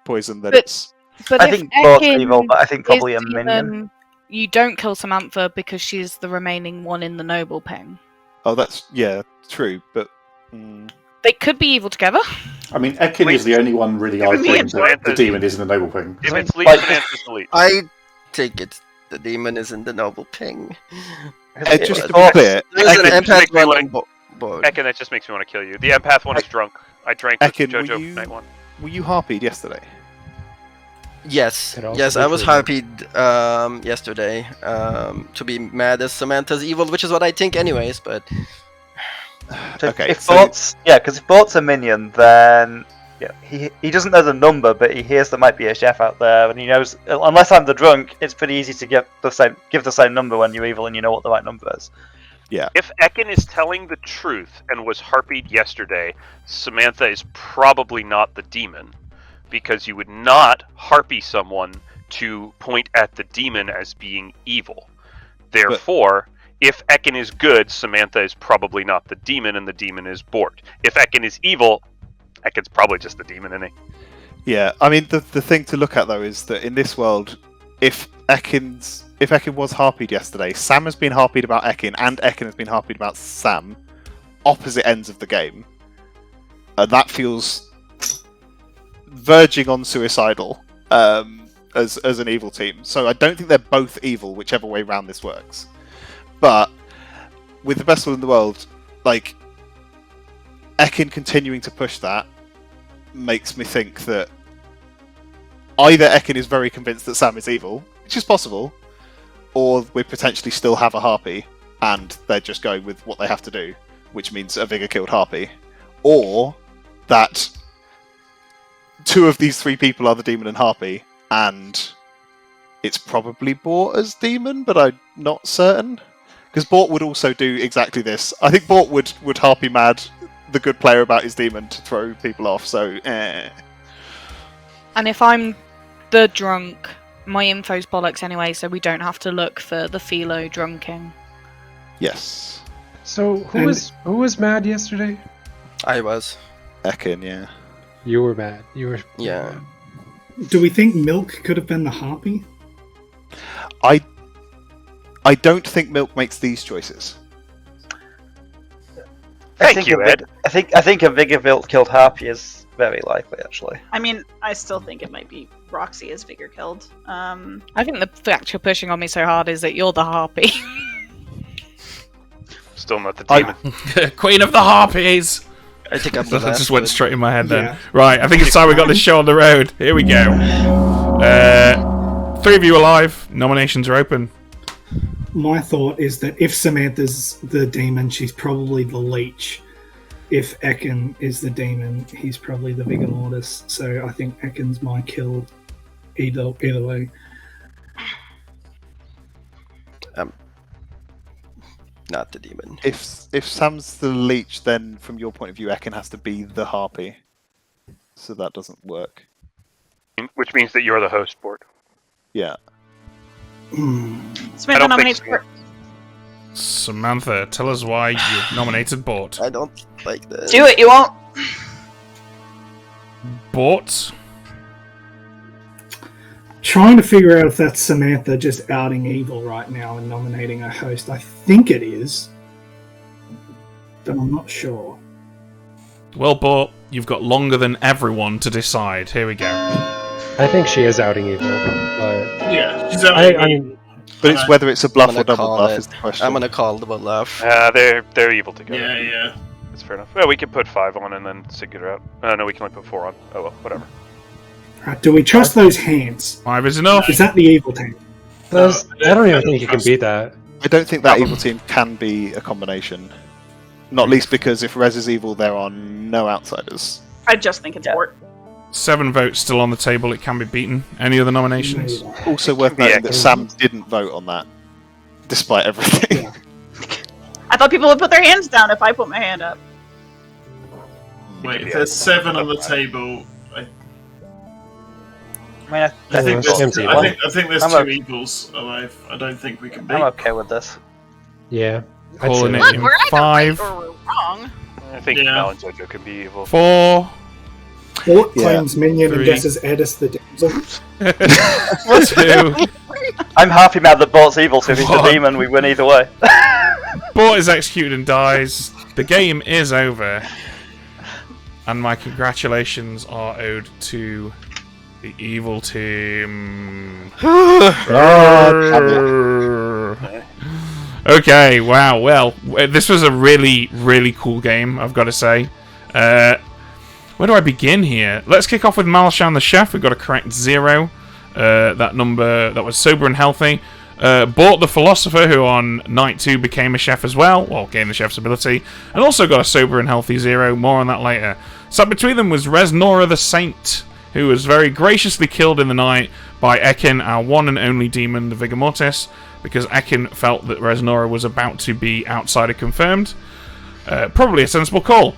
poison that it's... But I if think Bort's Ekin evil, but I think probably is a minion. You don't kill Samantha because she's the remaining one in the noble ping. Oh, that's... yeah, true, but... They could be evil together. I mean, Ekin is the only one really arguing that the demon is in the noble ping. If it's leech, Samantha's the leech. I think it's the demon is in the noble ping. Just to be clear, There's an empath me one on board. Ekin, that just makes me want to kill you. The empath one is drunk. I drank with Ekin, JoJo night one. were you harpied yesterday? Yes, Could also yes, be I was true. harpied yesterday to be mad as Samantha's evil, which is what I think anyways, but... Okay, If so- Bort's, because if Bort's a minion, then he doesn't know the number, but he hears there might be a chef out there, and he knows. Unless I'm the drunk, it's pretty easy to give the same number when you're evil and you know what the right number is. Yeah. If Ekin is telling the truth and was harpied yesterday, Samantha is probably not the demon, because you would not harpy someone to point at the demon as being evil. Therefore, if Ekin is good, Samantha is probably not the demon, and the demon is Bort. If Ekin is evil, Ekin's probably just the demon, isn't he? Yeah, I mean, the thing to look at, though, is that in this world, if Ekin was harpied yesterday, Sam has been harpied about Ekin, and Ekin has been harpied about Sam, opposite ends of the game. And that feels verging on suicidal as an evil team. So I don't think they're both evil, whichever way round this works. But with the best will in the world, like, Ekin continuing to push that makes me think that either Ekin is very convinced that Sam is evil, which is possible, or we potentially still have a Harpy, and they're just going with what they have to do, which means a Vigor killed Harpy, or that two of these three people are the Demon and Harpy, and it's probably Bort as Demon, but I'm not certain. Because Bort would also do exactly this. I think Bort would Harpy mad the good player about his demon to throw people off, so And if I'm the drunk, my info's bollocks anyway, so we don't have to look for the philo drunking. Yes. So who was mad yesterday? I was. Ekin, yeah. You were mad. You were. Yeah. Do we think Milk could have been the Harpy? I don't think Milk makes these choices. Thank you, Ed. I think a Vigor killed Harpy is very likely, actually. I mean, I still think it might be Roxy as Vigor killed. I think the fact you're pushing on me so hard is that you're the Harpy. Still not the demon. Queen of the Harpies! I think I'm the That last, just went but- straight in my head then. Yeah. Right, I think it's time we got this show on the road. Here we go. 3 of you alive. Nominations are open. My thought is that if Samantha's the demon, she's probably the leech. If Ekin is the demon, he's probably the Vigor Mortis. So I think Ekin's my kill either way. Not the demon. If Sam's the leech, then from your point of view, Ekin has to be the Harpy. So that doesn't work. Which means that you're the host, Bort. Yeah. Samantha nominates for... Samantha, tell us why you've nominated Bort. I don't like this. Do it, you won't. Bort? Trying to figure out if that's Samantha just outing evil right now and nominating a host. I think it is, but I'm not sure. Well, Bort, you've got longer than everyone to decide. Here we go. I think she is outing evil, but Yeah, she's I mean, But it's whether it's a bluff I'm or gonna double call bluff it. is the question. I'm gonna call the bluff. They're evil together. Yeah. That's fair enough. Well, we can put 5 on and then figure it out. No, we can only put 4 on. Oh well, whatever. Right, do we trust those hands? 5 is enough. Is that the evil team? I don't even think you can beat that. I don't think that evil team can be a combination. Not least because if Rez is evil, there are no outsiders. I just think it's Bort. 7 votes still on the table. It can be beaten. Any other nominations? Also worth noting that Sam didn't vote on that, despite everything. I thought people would put their hands down if I put my hand up. Wait, if there's 7 on the table, I think there's 2 evils alive. I don't think we can beat. I'm okay with this. Yeah. Calling it Look, in we're either 5, right or we're wrong. I think Mel and Jojo can be evil. 4. Bort claims minion 3. and guesses Edis the damsel. 2. I'm happy mad that Bort's evil, so if he's the demon, we win either way. Bort is executed and dies. The game is over. And my congratulations are owed to the evil team. Okay, wow, well, this was a really, really cool game, I've got to say. Where do I begin here? Let's kick off with Malshan the Chef. We got a correct 0. That number, that was sober and healthy. Bort the Philosopher, who on night 2 became a chef as well, gained the chef's ability, and also got a sober and healthy 0. More on that later. Sat between them was Resnora the Saint, who was very graciously killed in the night by Ekin, our one and only demon, the Vigor Mortis, because Ekin felt that Resnora was about to be outsider confirmed. Probably a sensible call.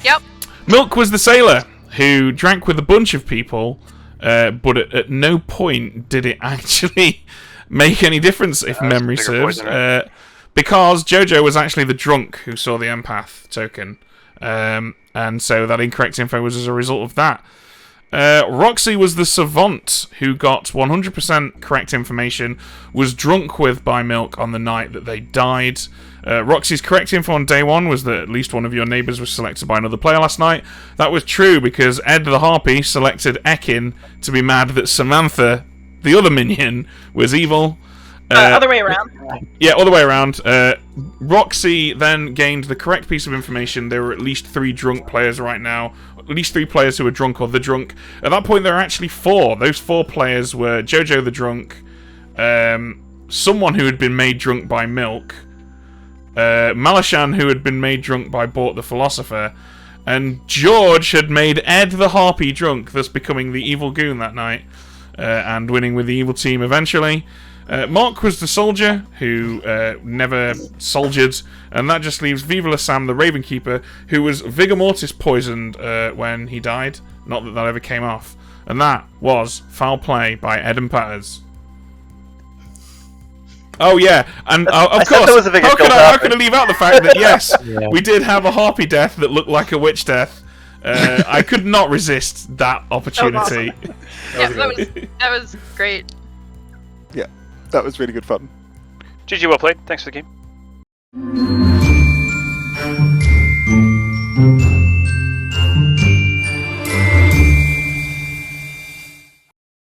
Yep. Milk was the sailor, who drank with a bunch of people, but at no point did it actually make any difference, if memory serves. Because Jojo was actually the drunk who saw the empath token. And so that incorrect info was as a result of that. Roxy was the savant who got 100% correct information, was drunk with by Milk on the night that they died. Roxy's correct info on day 1 was that at least one of your neighbours was selected by another player last night. That was true because Ed the Harpy selected Ekin to be mad that Samantha, the other minion, was evil. Other way around. Yeah, other way around. Roxy then gained the correct piece of information. There were at least 3 drunk players right now. At least 3 players who were drunk or the drunk. At that point, there were actually 4. Those 4 players were Jojo the drunk, someone who had been made drunk by Milk, Malashan who had been made drunk by Bort the Philosopher, and George had made Ed the Harpy drunk, thus becoming the evil goon that night, and winning with the evil team eventually. Mark was the soldier who never soldiered, and that just leaves Viva La Sam, the Ravenkeeper, who was Vigor Mortis poisoned when he died. Not that ever came off. And that was foul play by Ed and Patters. Oh yeah, and of course, how can I leave out the fact that yes, we did have a harpy death that looked like a witch death. I could not resist that opportunity. That was great. Yeah, that was really good fun. GG, well played. Thanks for the game.